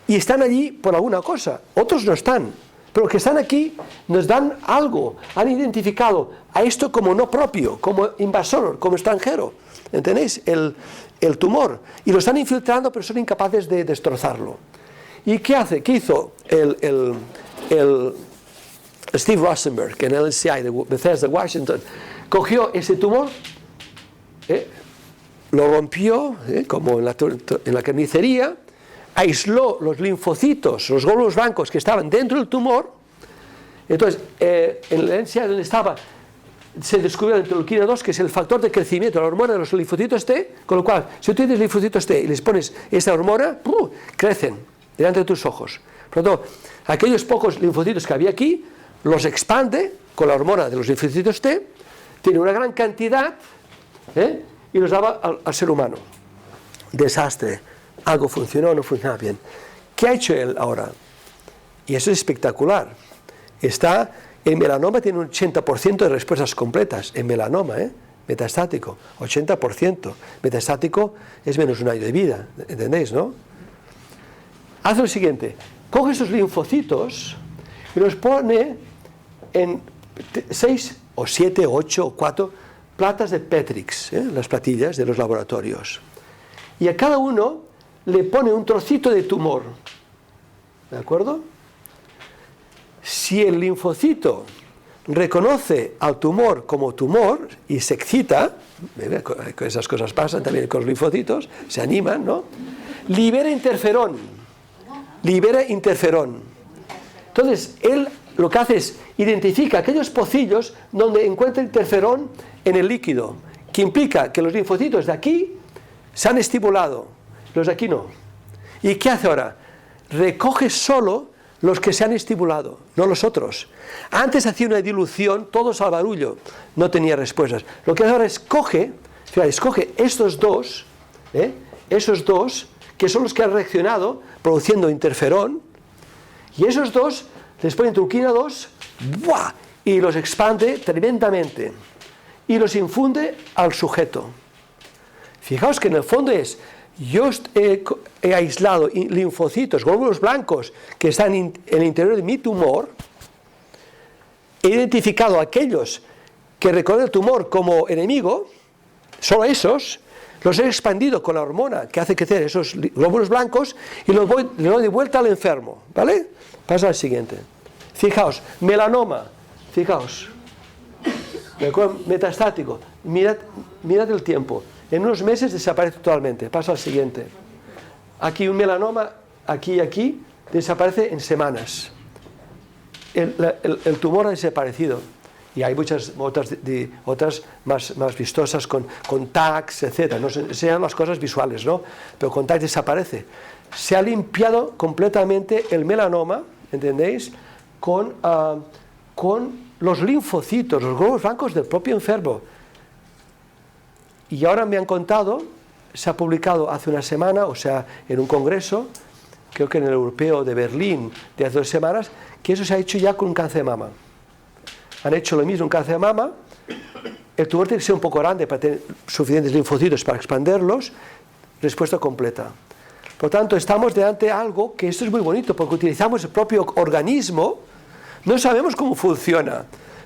y están allí por alguna cosa. Otros no están, pero los que están aquí nos dan algo. Han identificado a esto como no propio, como invasor, como extranjero. ¿Entendéis? El tumor. Y lo están infiltrando, pero son incapaces de destrozarlo. ¿Y qué hace? ¿Qué hizo el Steve Rosenberg en el LCI de Bethesda, Washington? Cogió ese tumor, lo rompió, como en la carnicería, aisló los linfocitos, los glóbulos blancos que estaban dentro del tumor. Entonces, en el LCI donde estaba, se descubrió la interleuquina 2, que es el factor de crecimiento, la hormona de los linfocitos T, con lo cual, si tú tienes linfocitos T y les pones esta hormona, crecen delante de tus ojos. Por lo tanto, aquellos pocos linfocitos que había aquí, los expande con la hormona de los linfocitos T, tiene una gran cantidad, y los daba al ser humano. Desastre. Algo funcionó, no funcionaba bien. ¿Qué ha hecho él ahora? Y eso es espectacular. En melanoma tiene un 80% de respuestas completas. En melanoma, metastático, 80%. Metastático es menos de un año de vida, ¿entendéis, no? Hace lo siguiente, coge esos linfocitos y los pone en 6 o 7 o 8 o 4 platas de Petrix, las platillas de los laboratorios. Y a cada uno le pone un trocito de tumor. ¿De acuerdo? Si el linfocito reconoce al tumor como tumor y se excita, esas cosas pasan también con los linfocitos, se animan, ¿no? Libera interferón. Entonces, él lo que hace es identifica aquellos pocillos donde encuentra interferón en el líquido, que implica que los linfocitos de aquí se han estimulado, los de aquí no. ¿Y qué hace ahora? Recoge solo los que se han estimulado, no los otros. Antes hacía una dilución, todos al barullo, no tenía respuestas. Lo que hace ahora es escoge estos dos, que son los que han reaccionado produciendo interferón, y esos dos les pone interleuquina 2, ¡buah!, y los expande tremendamente y los infunde al sujeto. Fijaos que en el fondo yo he aislado linfocitos, glóbulos blancos que están en el interior de mi tumor, he identificado a aquellos que reconocen el tumor como enemigo, solo esos, los he expandido con la hormona que hace crecer esos glóbulos blancos y los doy de vuelta al enfermo, ¿vale? Pasa al siguiente. Fijaos, melanoma, fijaos, metastático, mirad el tiempo. En unos meses desaparece totalmente. Pasa al siguiente. Aquí un melanoma, aquí y aquí, desaparece en semanas. el tumor ha desaparecido. Y hay muchas otras más vistosas con tags, etc. No se enseñan las cosas visuales, ¿no? Pero con tags desaparece. Se ha limpiado completamente el melanoma, ¿entendéis? Con los linfocitos, los glóbulos blancos del propio enfermo. Y ahora me han contado, se ha publicado hace una semana, o sea, en un congreso, creo que en el europeo de Berlín, de hace 2 semanas, que eso se ha hecho ya con un cáncer de mama. Han hecho lo mismo, un cáncer de mama, el tumor tiene que ser un poco grande para tener suficientes linfocitos para expanderlos, respuesta completa. Por tanto, estamos delante de algo que esto es muy bonito, porque utilizamos el propio organismo, no sabemos cómo funciona,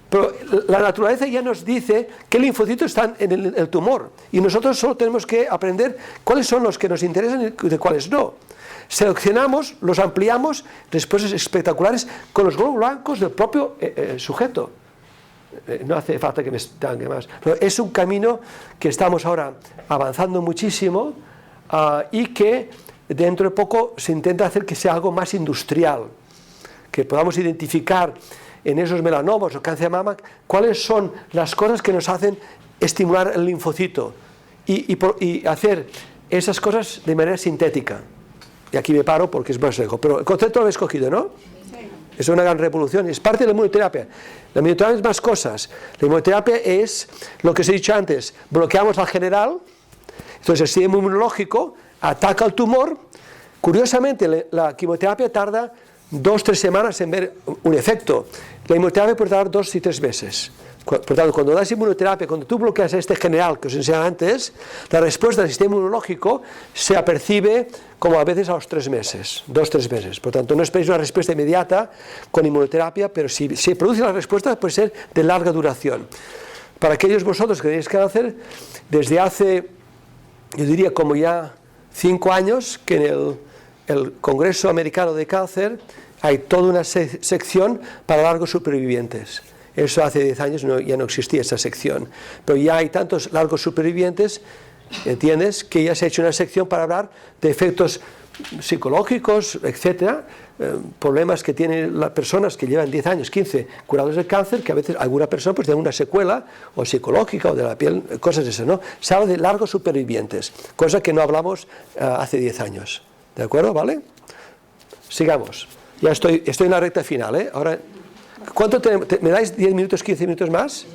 pero la naturaleza ya nos dice qué linfocitos están en el tumor, y nosotros solo tenemos que aprender cuáles son los que nos interesan y de cuáles no. Seleccionamos, los ampliamos, respuestas espectaculares con los glóbulos blancos del propio sujeto. No hace falta que me tenga más. Pero es un camino que estamos ahora avanzando muchísimo y que dentro de poco se intenta hacer que sea algo más industrial, que podamos identificar en esos melanomas o cáncer de mama cuáles son las cosas que nos hacen estimular el linfocito y hacer esas cosas de manera sintética. Y aquí me paro porque es más lejos, pero el concepto lo he escogido, ¿no? Es una gran revolución, es parte de la inmunoterapia. La inmunoterapia es más cosas. La inmunoterapia es lo que os he dicho antes, bloqueamos al general, entonces el sistema inmunológico ataca al tumor. Curiosamente, la quimioterapia tarda 2-3 semanas en ver un efecto. La inmunoterapia puede tardar 2 y 3 meses. Por tanto, cuando das inmunoterapia, cuando tú bloqueas a este general que os enseñaba antes, la respuesta del sistema inmunológico se apercibe como a veces a los 3 meses, 2-3 meses. Por tanto, no esperéis una respuesta inmediata con inmunoterapia, pero si se produce la respuesta puede ser de larga duración. Para aquellos vosotros que tenéis cáncer, desde hace, yo diría como ya 5 años, que en el Congreso Americano de Cáncer hay toda una sección para largos supervivientes. Eso hace 10 años ya no existía esa sección, pero ya hay tantos largos supervivientes, ¿entiendes?, que ya se ha hecho una sección para hablar de efectos psicológicos, etcétera, problemas que tienen las personas que llevan 10 años, 15 curados del cáncer, que a veces alguna persona pues tiene una secuela o psicológica o de la piel, cosas de esas, ¿no? Se habla de largos supervivientes, cosa que no hablamos hace 10 años, ¿de acuerdo? ¿Vale? Sigamos. Ya estoy en la recta final, ¿eh? Ahora, ¿cuánto tenemos? ¿Me dais 10 minutos, 15 minutos más? Sí.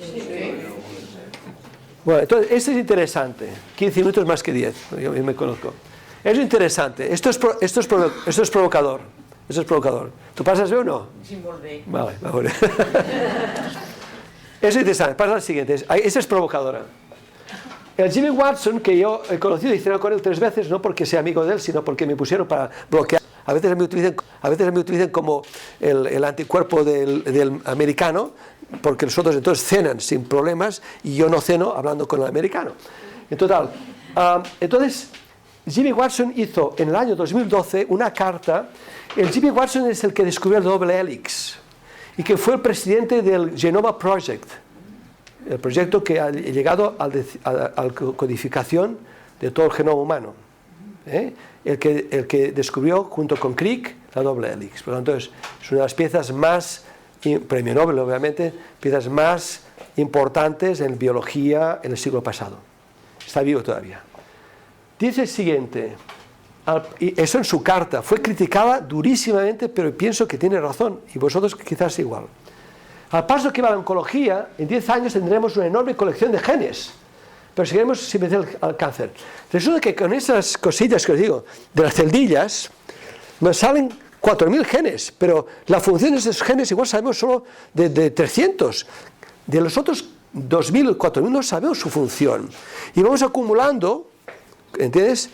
Bueno, entonces, este es interesante. 15 minutos más que 10, yo me conozco. Es interesante. Esto es provocador. Esto es provocador. ¿Tú pasas bien o no? Sin volver. Vale, vale. Es interesante. Pasa al siguiente. Esta es provocadora. El Jimmy Watson, que yo he conocido y he cenado con él 3 veces, no porque sea amigo de él, sino porque me pusieron para bloquear. A veces me utilizan como el anticuerpo del americano, porque los otros entonces cenan sin problemas y yo no ceno hablando con el americano. En total, entonces Jimmy Watson hizo en el año 2012 una carta. El Jimmy Watson es el que descubrió el doble helix y que fue el presidente del Genoma Project, el proyecto que ha llegado a la codificación de todo el genoma humano. El que descubrió junto con Crick la doble helix. Por lo tanto, es una de las piezas más, premio Nobel obviamente, piezas más importantes en biología en el siglo pasado. Está vivo todavía. Dice el siguiente, y eso en su carta, fue criticada durísimamente, pero pienso que tiene razón, y vosotros quizás igual. Al paso que va la oncología, en 10 años tendremos una enorme colección de genes, pero si queremos vencer al cáncer. Resulta que con esas cosillas que os digo, de las celdillas, nos salen 4.000 genes, pero la función de esos genes igual sabemos solo de 300. De los otros 2.000, 4.000 no sabemos su función. Y vamos acumulando, ¿entiendes?,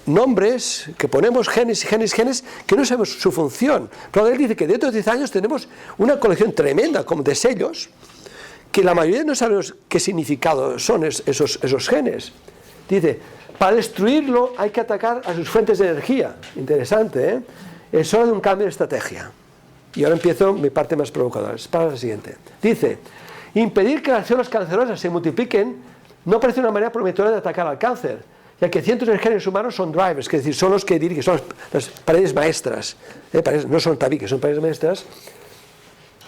nombres que ponemos genes, que no sabemos su función. Pero él dice que dentro de 10 años tenemos una colección tremenda como de sellos, que la mayoría no sabemos qué significado son esos genes. Dice, para destruirlo hay que atacar a sus fuentes de energía. Interesante, ¿eh? Es hora de un cambio de estrategia. Y ahora empiezo mi parte más provocadora. Para la siguiente. Dice, impedir que las células cancerosas se multipliquen no parece una manera prometedora de atacar al cáncer, ya que cientos de genes humanos son drivers, es decir, son los que dirigen, son las paredes maestras, no son tabiques, son paredes maestras,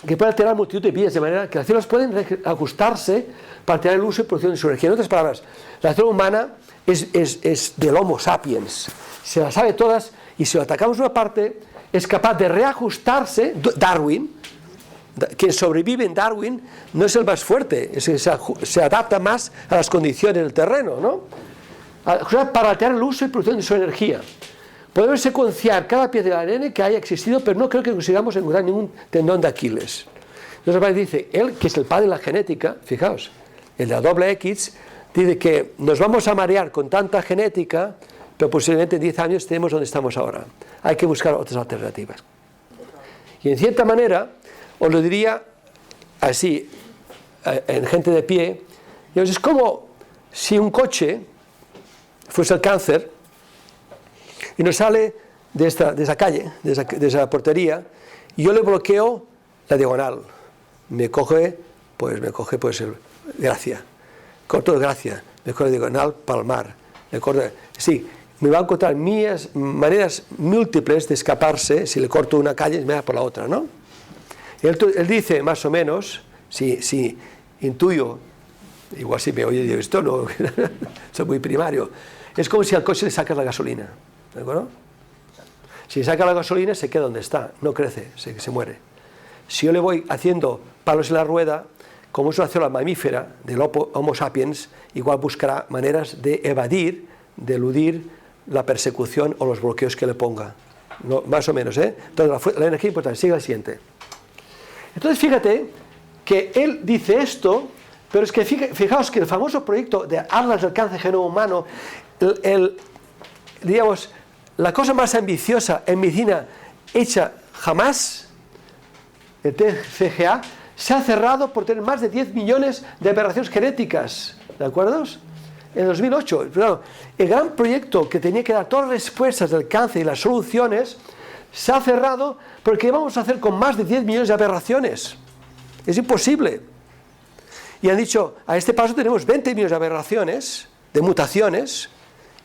que puede alterar multitud de vías, de manera que las células pueden ajustarse para alterar el uso y producción de su energía. En otras palabras, la célula humana es del Homo sapiens, se las sabe todas, y si lo atacamos una parte, es capaz de reajustarse. Darwin, quien sobrevive en Darwin, no es el más fuerte, se adapta más a las condiciones del terreno, ¿no? Para alterar el uso y producción de su energía. Podemos secuenciar cada pieza del ADN que haya existido, pero no creo que consigamos encontrar ningún tendón de Aquiles. Entonces dice, él, que es el padre de la genética, fijaos, el de la doble X, dice que nos vamos a marear con tanta genética, pero posiblemente en 10 años tenemos donde estamos ahora. Hay que buscar otras alternativas. Y en cierta manera, os lo diría así, en gente de pie, es como si un coche fuese el cáncer y nos sale de esa calle, de esa portería, y yo le bloqueo la diagonal. Me coge Gracia. Corto de Gracia, me coge la diagonal Palmar. Sí, me va a encontrar maneras múltiples de escaparse. Si le corto una calle, me va por la otra, ¿no? Y él dice, más o menos, si intuyo, igual si me oye, digo, esto no, soy muy primario, es como si al coche le sacas la gasolina, ¿de acuerdo? Si le sacas la gasolina, se queda donde está, no crece, se muere. Si yo le voy haciendo palos en la rueda, como es una célula mamífera del Homo sapiens, igual buscará maneras de evadir, de eludir la persecución o los bloqueos que le ponga. No, más o menos, ¿eh? Entonces, la energía importante. Sigue al siguiente. Entonces, fíjate que él dice esto, pero es que fijaos que el famoso proyecto de Atlas del cáncer genoma humano, digamos, la cosa más ambiciosa en medicina hecha jamás, el TCGA, se ha cerrado por tener más de 10 millones de aberraciones genéticas, ¿de acuerdo? En 2008, el gran proyecto que tenía que dar todas las respuestas del cáncer y las soluciones, se ha cerrado porque ¿qué vamos a hacer con más de 10 millones de aberraciones? Es imposible. Y han dicho, a este paso tenemos 20 millones de aberraciones, de mutaciones,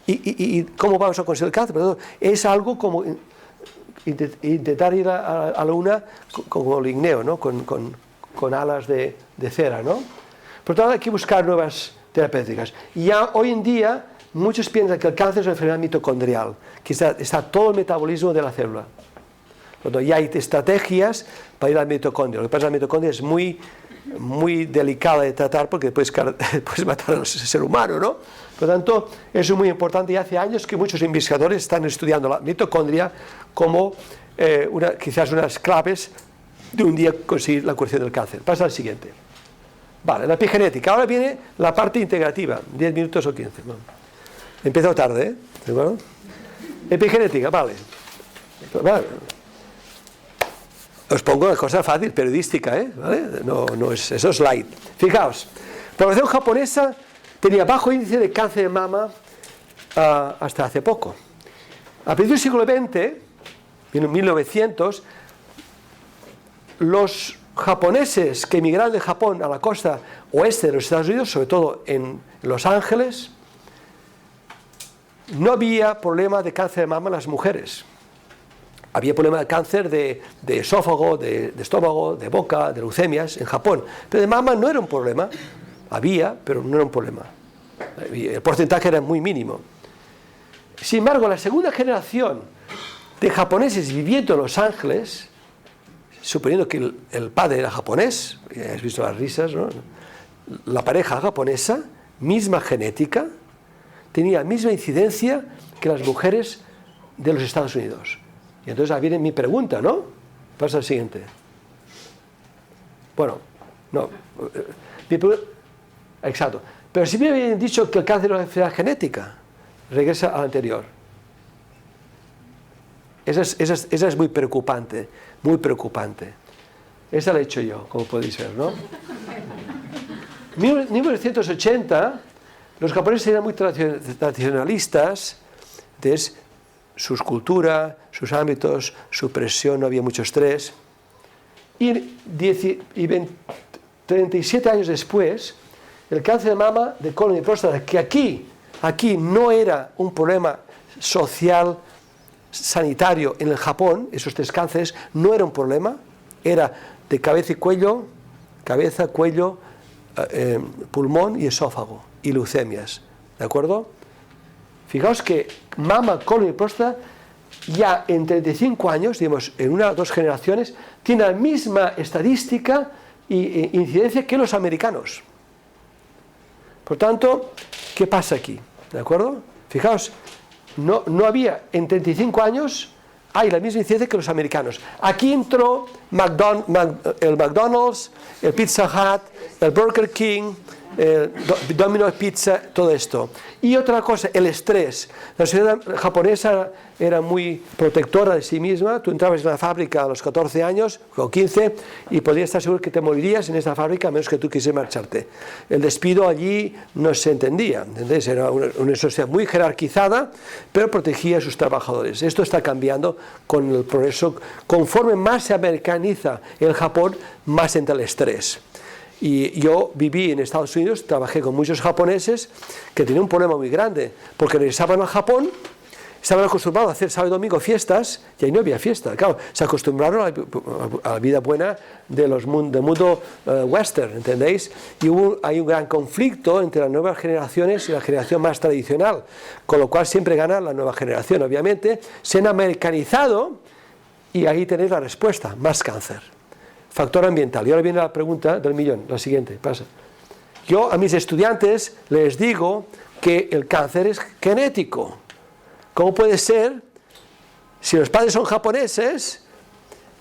y ¿cómo vamos a conseguir el cáncer? Pero es algo como intentar ir a la luna como Ligneo, ¿no? Con alas de cera, ¿no? Por lo tanto, hay que buscar nuevas terapéuticas. Y ya hoy en día, muchos piensan que el cáncer es una enfermedad mitocondrial, que está todo el metabolismo de la célula. Por lo tanto, ya hay estrategias para ir al mitocondrio. Lo que pasa es que la mitocondria es muy delicada de tratar porque puedes matar al ser humano, ¿no? Por lo tanto, eso es muy importante, y hace años que muchos investigadores están estudiando la mitocondria como quizás unas claves de un día conseguir la curación del cáncer. Pasa al siguiente. Vale, la epigenética. Ahora viene la parte integrativa, 10 minutos o 15. Bueno, he empezado tarde, ¿eh? ¿De acuerdo? Epigenética, vale. Os pongo una cosa fácil, periodística, ¿eh? ¿Vale? No es, eso es light. Fijaos, la población japonesa tenía bajo índice de cáncer de mama hasta hace poco. A principios del siglo XX, en 1900, los japoneses que emigraron de Japón a la costa oeste de los Estados Unidos, sobre todo en Los Ángeles, no había problema de cáncer de mama en las mujeres. Había problema de cáncer de esófago, de estómago, de boca, de leucemias en Japón. Pero de mama no era un problema. Había, pero no era un problema. El porcentaje era muy mínimo. Sin embargo, la segunda generación de japoneses viviendo en Los Ángeles, suponiendo que el padre era japonés, ya has visto las risas, ¿no? La pareja japonesa, misma genética, tenía la misma incidencia que las mujeres de los Estados Unidos. Y entonces ahí viene mi pregunta, ¿no? Pasa al siguiente. Bueno, no. Exacto. Pero si me habían dicho que el cáncer es una enfermedad genética, regresa al anterior. Esa es muy preocupante, muy preocupante. Esa la he hecho yo, como podéis ver, ¿no? En 1980, los japoneses eran muy tradicionalistas, entonces su cultura, sus ámbitos, su presión, no había mucho estrés. Y 37 años después, el cáncer de mama, de colon y próstata, que aquí no era un problema social, sanitario en el Japón, esos tres cánceres, no era un problema, era de cabeza cuello, pulmón y esófago, y leucemias, ¿de acuerdo? Fijaos que mama, colon y próstata ya en 35 años, digamos, en 1 o 2 generaciones, tiene la misma estadística e incidencia que los americanos. Por tanto, ¿qué pasa aquí? ¿De acuerdo? Fijaos, no había, en 35 años, hay la misma incidencia que los americanos. Aquí entró el McDonald's, el Pizza Hut, el Burger King, Domino's Pizza, todo esto. Y otra cosa, el estrés. La sociedad japonesa era muy protectora de sí misma. Tú entrabas en la fábrica a los 14 años o 15 y podías estar seguro que te morirías en esa fábrica a menos que tú quisieras marcharte. El despido allí no se entendía, ¿entendés? Era una sociedad muy jerarquizada, pero protegía a sus trabajadores. Esto está cambiando con el progreso. Conforme más se americaniza el Japón, más entra el estrés. Y yo viví en Estados Unidos, trabajé con muchos japoneses que tenían un problema muy grande, porque regresaban a Japón, estaban acostumbrados a hacer sábado y domingo fiestas, y ahí no había fiesta. Claro, se acostumbraron a la vida buena del mundo western, ¿entendéis? Y hay un gran conflicto entre las nuevas generaciones y la generación más tradicional, con lo cual siempre gana la nueva generación, obviamente. Se han americanizado y ahí tenéis la respuesta, más cáncer. Factor ambiental. Y ahora viene la pregunta del millón, la siguiente, pasa. Yo a mis estudiantes les digo que el cáncer es genético. ¿Cómo puede ser si los padres son japoneses?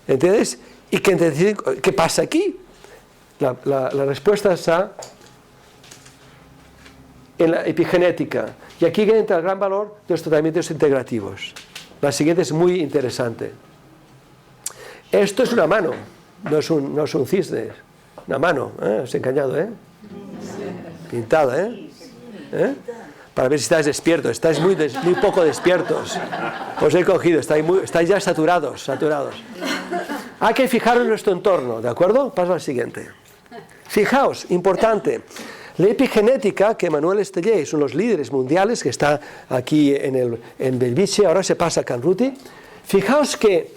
¿Entiendes? ¿Y qué pasa aquí? La respuesta está en la epigenética. Y aquí entra el gran valor de los tratamientos integrativos. La siguiente es muy interesante. Esto es una mano. No es un cisne, una mano, os he engañado, pintada, para ver si estáis despiertos. Estáis muy poco despiertos. Os he cogido, estáis ya saturados. Hay que fijaros en nuestro entorno, ¿de acuerdo? Paso al siguiente. Fijaos, importante, la epigenética, que Manuel Estellé son los líderes mundiales, que está aquí en Belviche, ahora se pasa a Canruti. Fijaos que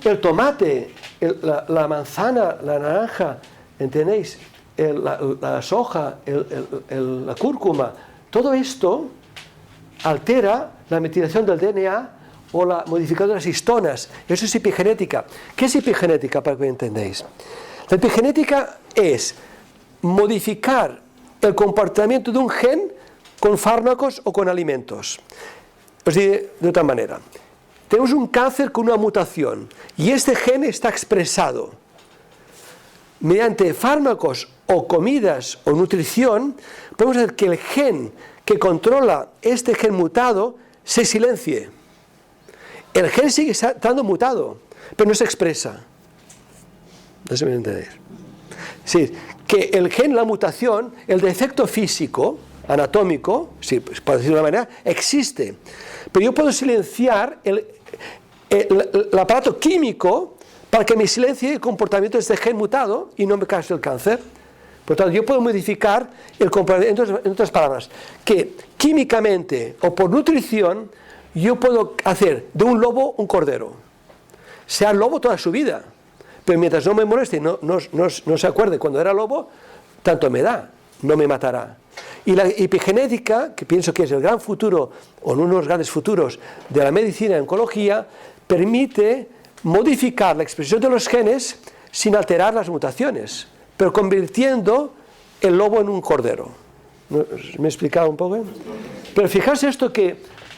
el tomate, la manzana, la naranja, ¿entendéis? La soja, la cúrcuma, todo esto altera la metilación del DNA o la modificación de las histonas. Eso es epigenética. ¿Qué es epigenética, para que me entendáis? La epigenética es modificar el comportamiento de un gen con fármacos o con alimentos. Os diré de otra manera. Tenemos un cáncer con una mutación y este gen está expresado. Mediante fármacos o comidas o nutrición, podemos hacer que el gen que controla este gen mutado se silencie. El gen sigue estando mutado, pero no se expresa. No sé si me entendéis. Sí, que el gen, la mutación, el defecto físico, anatómico, sí, por decirlo de una manera, existe. Pero yo puedo silenciar el aparato químico para que me silencie el comportamiento de este gen mutado y no me cause el cáncer. Por tanto, yo puedo modificar el comportamiento, en otras palabras, que químicamente o por nutrición yo puedo hacer de un lobo un cordero. Sea lobo toda su vida, pero mientras no me moleste y no se acuerde cuando era lobo, tanto me da, no me matará. Y la epigenética, que pienso que es el gran futuro, o uno de los grandes futuros de la medicina y oncología, permite modificar la expresión de los genes sin alterar las mutaciones, pero convirtiendo el lobo en un cordero. ¿Me he explicado un poco? Pero fijaos esto, que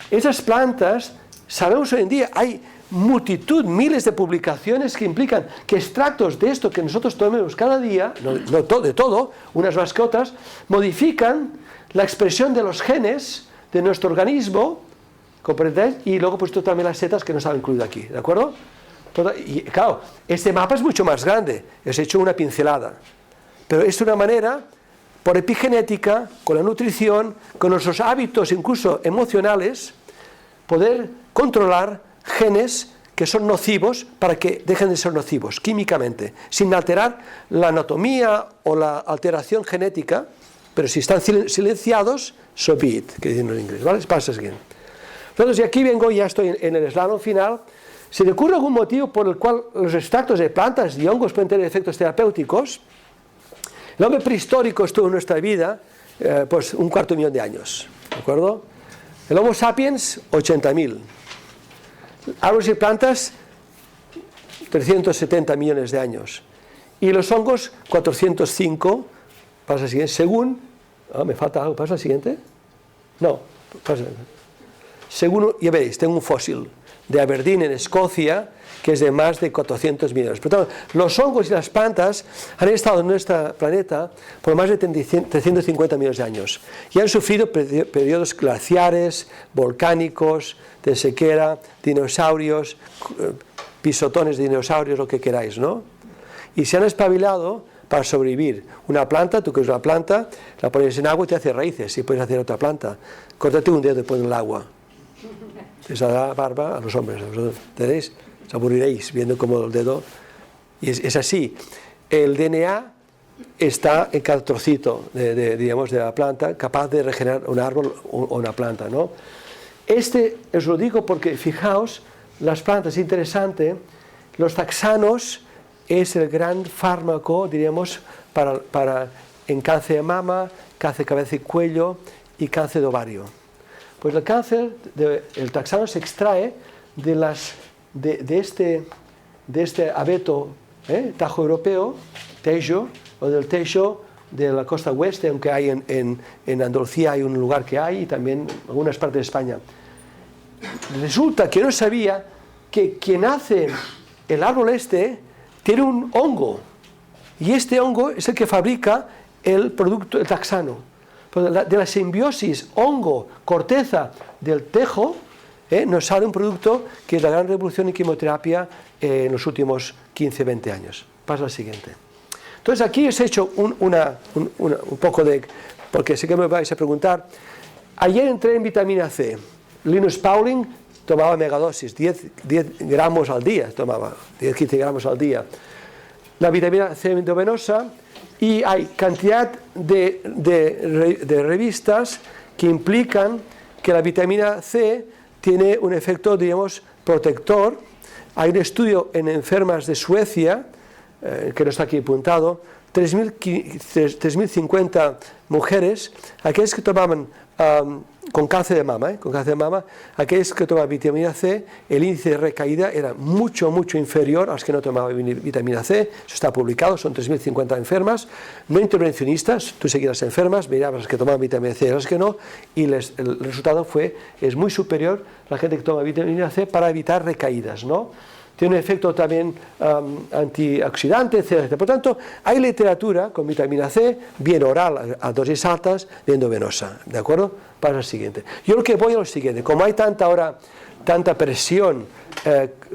esas plantas, sabemos hoy en día, hay multitud, miles de publicaciones que implican que extractos de esto que nosotros tomemos cada día, de todo, unas más que otras, modifican la expresión de los genes de nuestro organismo, ¿comprendéis? Y luego pues también las setas que nos han incluido aquí, ¿de acuerdo? Y claro, este mapa es mucho más grande, os he hecho una pincelada, pero es una manera, por epigenética, con la nutrición, con nuestros hábitos incluso emocionales, poder controlar genes que son nocivos para que dejen de ser nocivos químicamente, sin alterar la anatomía o la alteración genética, pero si están silenciados, so be it, que dicen en inglés, ¿vale? Pasa bien. Entonces, y aquí vengo, ya estoy en el slalom final, ¿Se le ocurre algún motivo por el cual los extractos de plantas y hongos pueden tener efectos terapéuticos? El hombre prehistórico estuvo en nuestra vida pues un cuarto millón de años, ¿de acuerdo? El Homo sapiens, 80.000. Árboles y plantas, 370 millones de años. Y los hongos, 405. Pasa al siguiente. Según... me falta algo. ¿Pasa al siguiente? No. Pasa. Según, ya veréis, tengo un fósil de Aberdeen en Escocia que es de más de 400 millones. Por tanto, los hongos y las plantas han estado en nuestro planeta por más de 350 millones de años y han sufrido periodos glaciares, volcánicos, de sequía, dinosaurios, pisotones de dinosaurios, lo que queráis, ¿no? Y se han espabilado para sobrevivir. Una planta, tú que es una planta, la pones en agua y te hace raíces y puedes hacer otra planta. Córtate un dedo y pon en el agua. Esa da barba a los hombres, a vosotros, ¿tenéis? Os aburriréis viendo cómo el dedo... Y es así. El DNA está en cada trocito digamos, de la planta, capaz de regenerar un árbol o una planta, ¿no? Os lo digo porque, fijaos, las plantas, es interesante, los taxanos es el gran fármaco, diríamos, en cáncer de mama, cáncer de cabeza y cuello y cáncer de ovario. Pues el cáncer, el taxano se extrae de este abeto, tajo europeo, tejo, o del tejo de la costa oeste, aunque hay en Andalucía hay un lugar que hay, y también en algunas partes de España. Resulta que no sabía que quien hace el árbol tiene un hongo, y este hongo es el que fabrica el producto, el taxano. De la simbiosis hongo-corteza del tejo, nos sale un producto que es la gran revolución en quimioterapia en los últimos 15-20 años. Pasa al siguiente. Entonces aquí os he hecho un poco de... porque sé que me vais a preguntar. Ayer entré en vitamina C. Linus Pauling tomaba megadosis, 10 gramos al día tomaba, 10-15 gramos al día. La vitamina C endovenosa, y hay cantidad de revistas que implican que la vitamina C tiene un efecto, digamos, protector. Hay un estudio en enfermas de Suecia, que no está aquí apuntado, 3.050 mujeres, aquellas que tomaban con cáncer de mama, aquellos que tomaban vitamina C, el índice de recaída era mucho inferior a los que no tomaban vitamina C. Eso está publicado, son 3.050 enfermas, no intervencionistas. Tú seguías enfermas, mirabas las que tomaban vitamina C y las que no, y el resultado es muy superior a la gente que toma vitamina C para evitar recaídas, ¿no? Tiene un efecto también antioxidante, etc. Por tanto, hay literatura con vitamina C, bien oral a dosis altas, bien endovenosa. ¿De acuerdo? Para el siguiente. Yo lo que voy a lo siguiente. Como hay tanta presión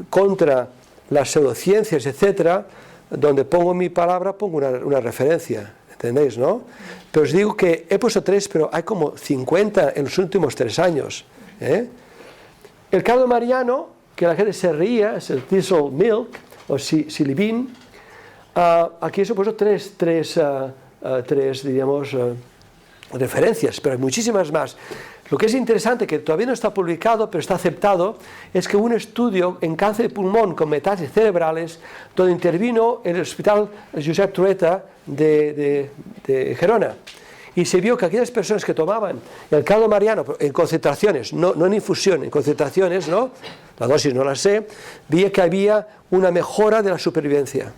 contra las pseudociencias, etc., donde pongo mi palabra, pongo una referencia. ¿Entendéis, no? Pero os digo que he puesto 3, pero hay como 50 en los últimos 3 años. El caldo mariano, que la gente se ría, es el thistle milk o silibin. Aquí os he puesto tres diríamos, referencias, pero hay muchísimas más. Lo que es interesante, que todavía no está publicado, pero está aceptado, es que hubo un estudio en cáncer de pulmón con metástasis cerebrales, donde intervino en el hospital Josep Trueta de Gerona. Y se vio que aquellas personas que tomaban el caldo mariano en concentraciones, no en infusión, en concentraciones, ¿no? La dosis no la sé, vi que había una mejora de la supervivencia.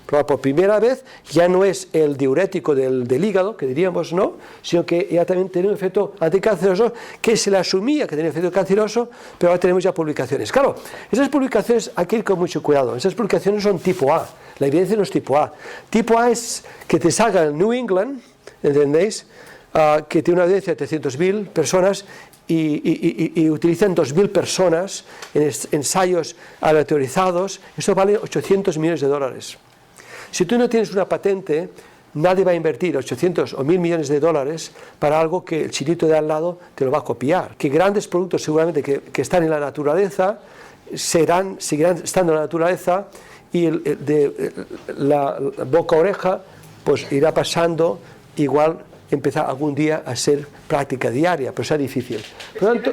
Pero por primera vez ya no es el diurético del hígado, que diríamos, ¿no? Sino que ya también tiene un efecto anticanceroso, que se le asumía que tenía efecto canceroso, pero ahora tenemos ya publicaciones. Claro, esas publicaciones hay que ir con mucho cuidado. Esas publicaciones son tipo A, la evidencia no es tipo A. Tipo A es que te salga el New England, ¿entendéis? Que tiene una audiencia de 300.000 personas y utilizan 2.000 personas en ensayos aleatorizados. Eso vale $800 millones. Si tú no tienes una patente, nadie va a invertir 800 o 1.000 millones de dólares para algo que el chinito de al lado te lo va a copiar. Que grandes productos seguramente que están en la naturaleza seguirán estando en la naturaleza, y la boca a oreja pues irá pasando, igual empezar algún día a ser práctica diaria, pero será difícil. Pero este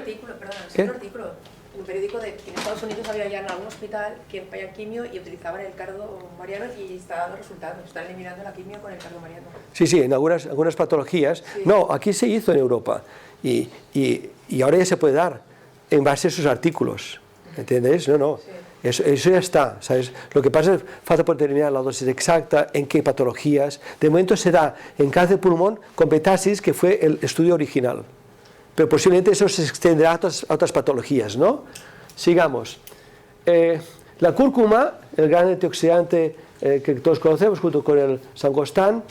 artículo, un periódico de que en Estados Unidos había ya en algún hospital que fallaban quimio y utilizaban el cardo mariano y está dando resultados, están eliminando la quimio con el cardo mariano. Sí, sí, en algunas patologías. Sí. No, aquí se hizo en Europa y ahora ya se puede dar en base a esos artículos, ¿entiendes? No. Sí. Eso ya está, ¿sabes? Lo que pasa es que falta por determinar la dosis exacta, en qué patologías. De momento se da en cáncer de pulmón con betasis, que fue el estudio original. Pero posiblemente eso se extenderá a otras patologías, ¿no? Sigamos. La cúrcuma, el gran antioxidante que todos conocemos, junto con el sangostán,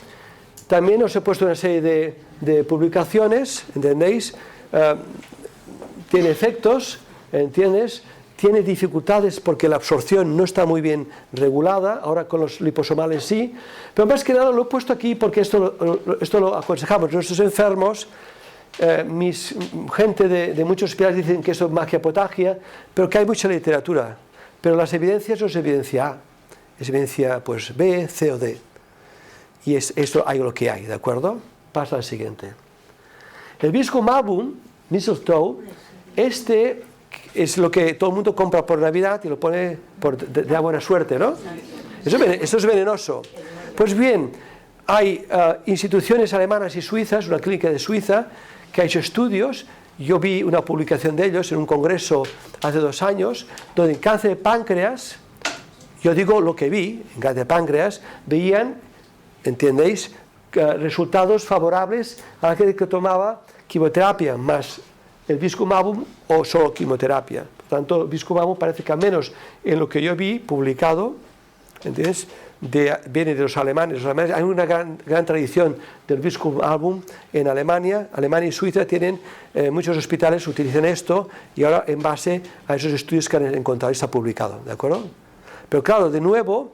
también os he puesto una serie de publicaciones, ¿entendéis? Tiene efectos, ¿entiendes? Tiene dificultades porque la absorción no está muy bien regulada, ahora con los liposomales sí, pero más que nada lo he puesto aquí porque esto lo aconsejamos. Nuestros enfermos, gente de muchos hospitales dicen que esto es magia potagia, pero que hay mucha literatura, pero las evidencias no es evidencia A, es evidencia pues B, C o D, y esto hay lo que hay, ¿de acuerdo? Pasa al siguiente. El Viscomabum, mistletoe, este es lo que todo el mundo compra por Navidad y lo pone de buena suerte, ¿no? Eso es venenoso. Pues bien, hay instituciones alemanas y suizas, una clínica de Suiza, que ha hecho estudios. Yo vi una publicación de ellos en un congreso hace 2 años, donde en cáncer de páncreas, yo digo lo que vi, en cáncer de páncreas, veían, ¿entendéis?, resultados favorables a la gente que tomaba quimioterapia más el Viscomabum o solo quimioterapia. Por tanto, el Viscomabum parece que al menos en lo que yo vi publicado, ¿entiendes?, viene de los alemanes. Los alemanes, hay una gran tradición del Viscomabum en Alemania. Alemania y Suiza tienen muchos hospitales, utilizan esto y ahora en base a esos estudios que han encontrado está publicado, ¿de acuerdo? Pero claro, de nuevo,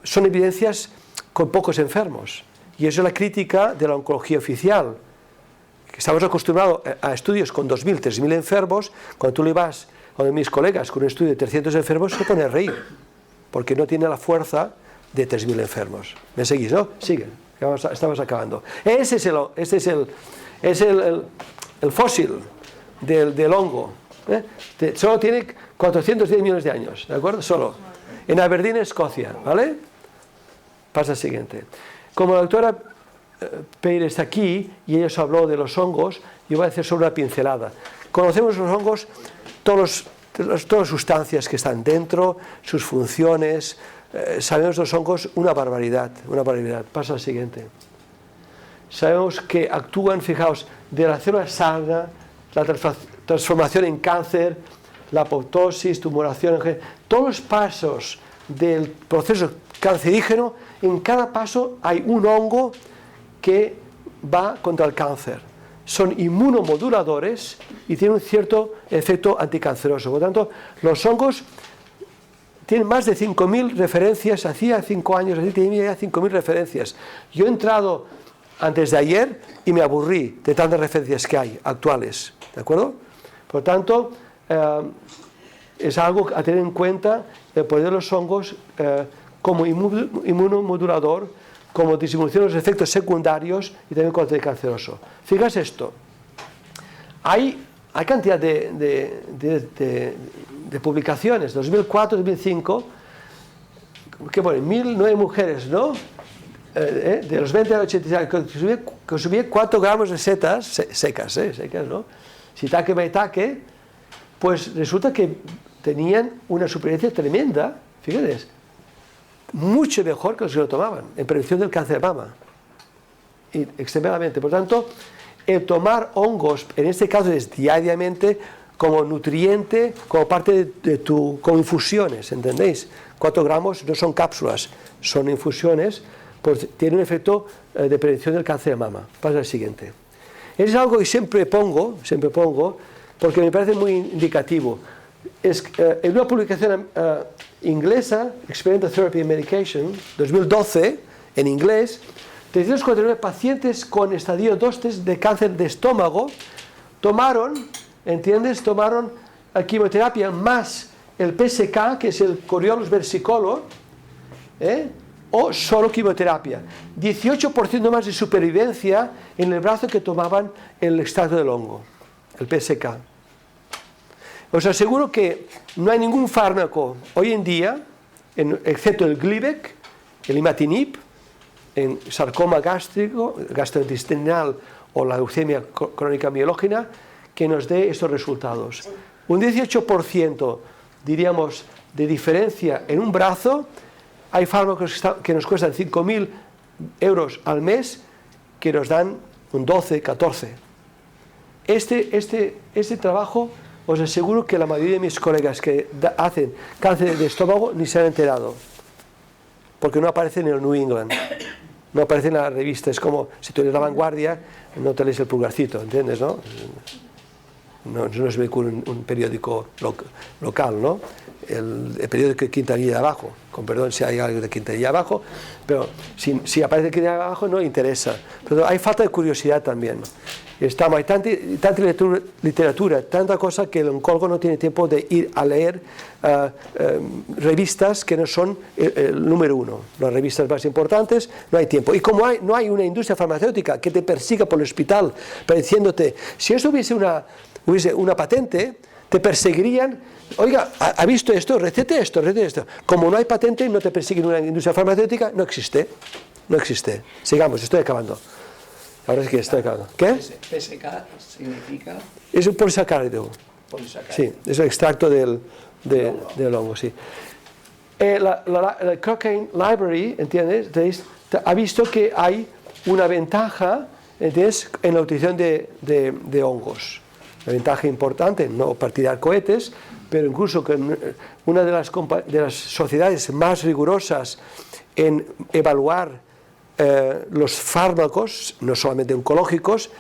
son evidencias con pocos enfermos y eso es la crítica de la oncología oficial. Estamos acostumbrados a estudios con 2.000, 3.000 enfermos. Cuando tú le vas a uno de mis colegas con un estudio de 300 enfermos, se pone a reír, porque no tiene la fuerza de 3.000 enfermos. ¿Me seguís, no? Sigue, estamos acabando. Este es el fósil del hongo. Solo tiene 410 millones de años, ¿de acuerdo? Solo. En Aberdeen, Escocia, ¿vale? Pasa al siguiente. Como la doctora Peire está aquí y ella os habló de los hongos, yo voy a hacer solo una pincelada. Conocemos los hongos, todas las sustancias que están dentro, sus funciones, sabemos de los hongos una barbaridad. Pasa al siguiente. Sabemos que actúan, fijaos, de la célula sana, la transformación en cáncer, la apoptosis, tumoración, todos los pasos del proceso cancerígeno, en cada paso hay un hongo que va contra el cáncer. Son inmunomoduladores y tienen un cierto efecto anticanceroso. Por lo tanto, los hongos tienen más de 5.000 referencias. Hacía 5 años, tenía ya 5.000 referencias. Yo he entrado antes de ayer y me aburrí de tantas referencias que hay actuales. ¿De acuerdo? Por lo tanto, es algo a tener en cuenta el poder de los hongos como inmunomodulador, como disminución de los efectos secundarios y también como anticanceroso. Fíjate esto. Hay cantidad de publicaciones, 2004, 2005, que ponen 1.009 mujeres, ¿no? De los 20 a 86, consumían 4 gramos de setas secas, ¿no? Shiitake maitake, pues resulta que tenían una supervivencia tremenda, fíjate, mucho mejor que los que lo tomaban en prevención del cáncer de mama, y extremadamente. Por tanto, el tomar hongos, en este caso es diariamente, como nutriente, como parte de como infusiones, ¿entendéis? 4 gramos no son cápsulas, son infusiones, pues tiene un efecto de prevención del cáncer de mama. Pasa al siguiente. Es algo que siempre pongo, porque me parece muy indicativo. En una publicación inglesa, Experimental Therapy and Medication, 2012, en inglés, 349 pacientes con estadio 2 de cáncer de estómago tomaron, ¿entiendes? Tomaron quimioterapia más el PSK, que es el Coriolus versicolor, o solo quimioterapia. 18% más de supervivencia en el brazo que tomaban el extracto del hongo, el PSK. os aseguro que no hay ningún fármaco hoy en día, excepto el Glivec, el imatinib, en sarcoma gástrico, gastrointestinal o la leucemia crónica mielógena, que nos dé estos resultados. Un 18%, diríamos, de diferencia en un brazo. Hay fármacos que nos cuestan 5.000 euros al mes, que nos dan un 12, 14. Este trabajo, os aseguro que la mayoría de mis colegas que hacen cáncer de estómago ni se han enterado, porque no aparece en el New England, no aparece en la revista. Es como si tú eres La Vanguardia, no te lees El Pulgarcito, ¿entiendes? No es un periódico local, ¿no? El periódico de Quintanilla de Abajo, con perdón si hay algo de Quintanilla de Abajo, pero si aparece Quintanilla de Abajo no interesa. Pero hay falta de curiosidad también. Hay tanta literatura, tanta cosa, que el oncólogo no tiene tiempo de ir a leer revistas que no son el número uno. Las revistas más importantes, no hay tiempo. Y como no hay una industria farmacéutica que te persiga por el hospital, diciéndote, si esto hubiese una patente, te perseguirían. Oiga, ¿ha visto esto? Recete esto, recete esto. Como no hay patente, no te persiguen una industria farmacéutica, no existe. No existe. Sigamos, estoy acabando. Ahora sí que estoy acabando. ¿Qué? PSK significa... Es un polisacárido. Sí, es el extracto del hongo, sí. La Cochrane Library, ¿entiendes? Ha visto que hay una ventaja, ¿entiendes?, en la utilización de hongos. Una ventaja importante, no para tirar cohetes, pero incluso que una de las sociedades más rigurosas en evaluar los fármacos, no solamente oncológicos,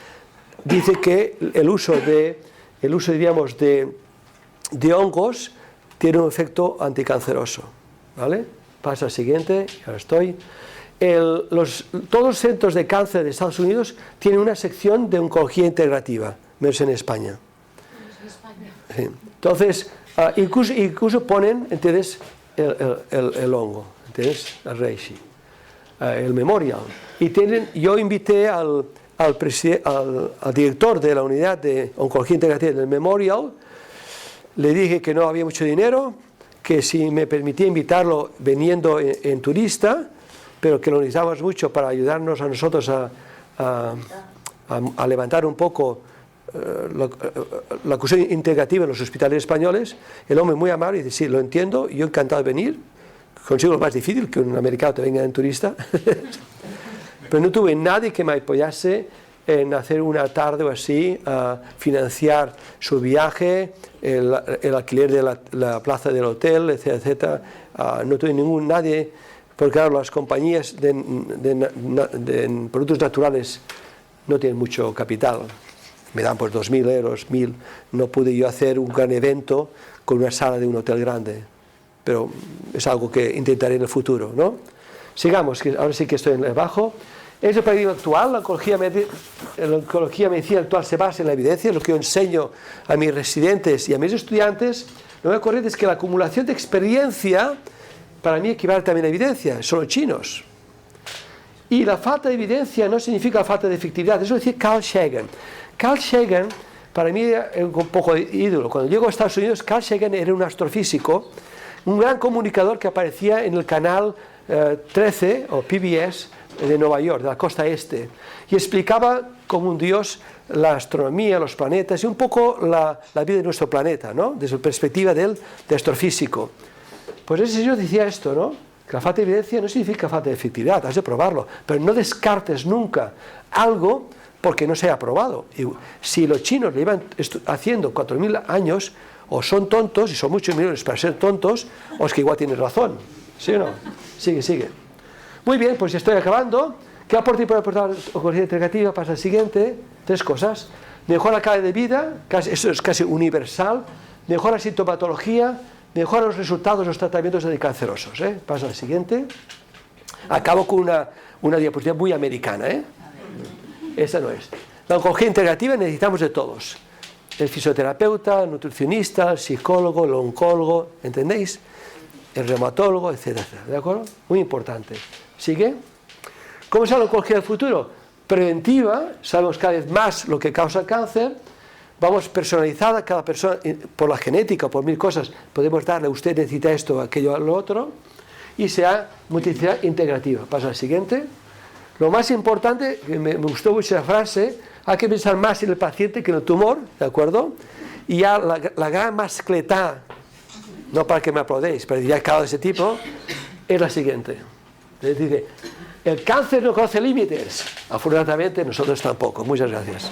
dice que el uso diríamos, de hongos tiene un efecto anticanceroso. ¿Vale? Pasa al siguiente, ahora estoy. Todos los centros de cáncer de Estados Unidos tienen una sección de oncología integrativa, menos en España. Sí. Entonces, incluso ponen, ¿entiendes?, el hongo, ¿entiendes?, el reishi, el memorial. Y yo invité al director de la unidad de oncología integrativa del memorial, le dije que no había mucho dinero, que si me permitía invitarlo viniendo en turista, pero que lo necesitábamos mucho para ayudarnos a nosotros a levantar un poco la cuestión integrativa en los hospitales españoles. El hombre muy amable dice, sí, lo entiendo, yo encantado de venir, consigo lo más difícil que un americano te venga en turista, pero no tuve nadie que me apoyase en hacer una tarde o así, a financiar su viaje, el alquiler de la plaza del hotel, etcétera, etcétera. No tuve nadie, porque claro, las compañías de productos naturales no tienen mucho capital. Me dan pues 2.000 euros, 1.000. No pude yo hacer un gran evento con una sala de un hotel grande, pero es algo que intentaré en el futuro, ¿no? Sigamos, que ahora sí que estoy en el bajo. Es el paradigma actual. La oncología medicina actual se basa en la evidencia. Lo que yo enseño a mis residentes y a mis estudiantes, lo más correcto es que la acumulación de experiencia para mí equivale también a evidencia. Son los chinos. Y la falta de evidencia no significa falta de efectividad. Eso lo decía Carl Sagan. Carl Sagan, para mí, era un poco de ídolo. Cuando llego a Estados Unidos, Carl Sagan era un astrofísico, un gran comunicador que aparecía en el canal 13 o PBS de Nueva York, de la costa este, y explicaba como un dios la astronomía, los planetas y un poco la vida de nuestro planeta, ¿no?, desde la perspectiva de astrofísico. Pues ese señor decía esto, ¿no?, que la falta de evidencia no significa falta de efectividad, has de probarlo, pero no descartes nunca algo porque no se haya probado. Y si los chinos le iban haciendo 4.000 años, o son tontos, y son muchos millones para ser tontos, o es que igual tienes razón. ¿Sí o no? Sigue. Muy bien, pues estoy acabando. ¿Qué aporte puede aportar la oncología integrativa? Pasa al siguiente. 3 cosas. Mejora la calidad de vida, eso es casi universal. Mejora la sintomatología, mejora los resultados de los tratamientos anticancerosos. Pasa al siguiente. Acabo con una diapositiva muy americana, Esta no es. La oncología integrativa necesitamos de todos. El fisioterapeuta, el nutricionista, el psicólogo, el oncólogo, ¿entendéis? El reumatólogo, etcétera, ¿de acuerdo? Muy importante. ¿Sigue? ¿Cómo es la oncología del futuro? Preventiva, sabemos cada vez más lo que causa el cáncer, vamos personalizada, cada persona, por la genética, por 1000 cosas, podemos darle, usted necesita esto, aquello, lo otro, y sea multiplicidad integrativa. Pasa al siguiente. Lo más importante, que me gustó mucho la frase, hay que pensar más en el paciente que en el tumor, ¿de acuerdo? Y ya la gran mascletá, no para que me aplaudéis, pero ya cada de ese tipo, es la siguiente. Es decir, el cáncer no conoce límites, afortunadamente nosotros tampoco. Muchas gracias.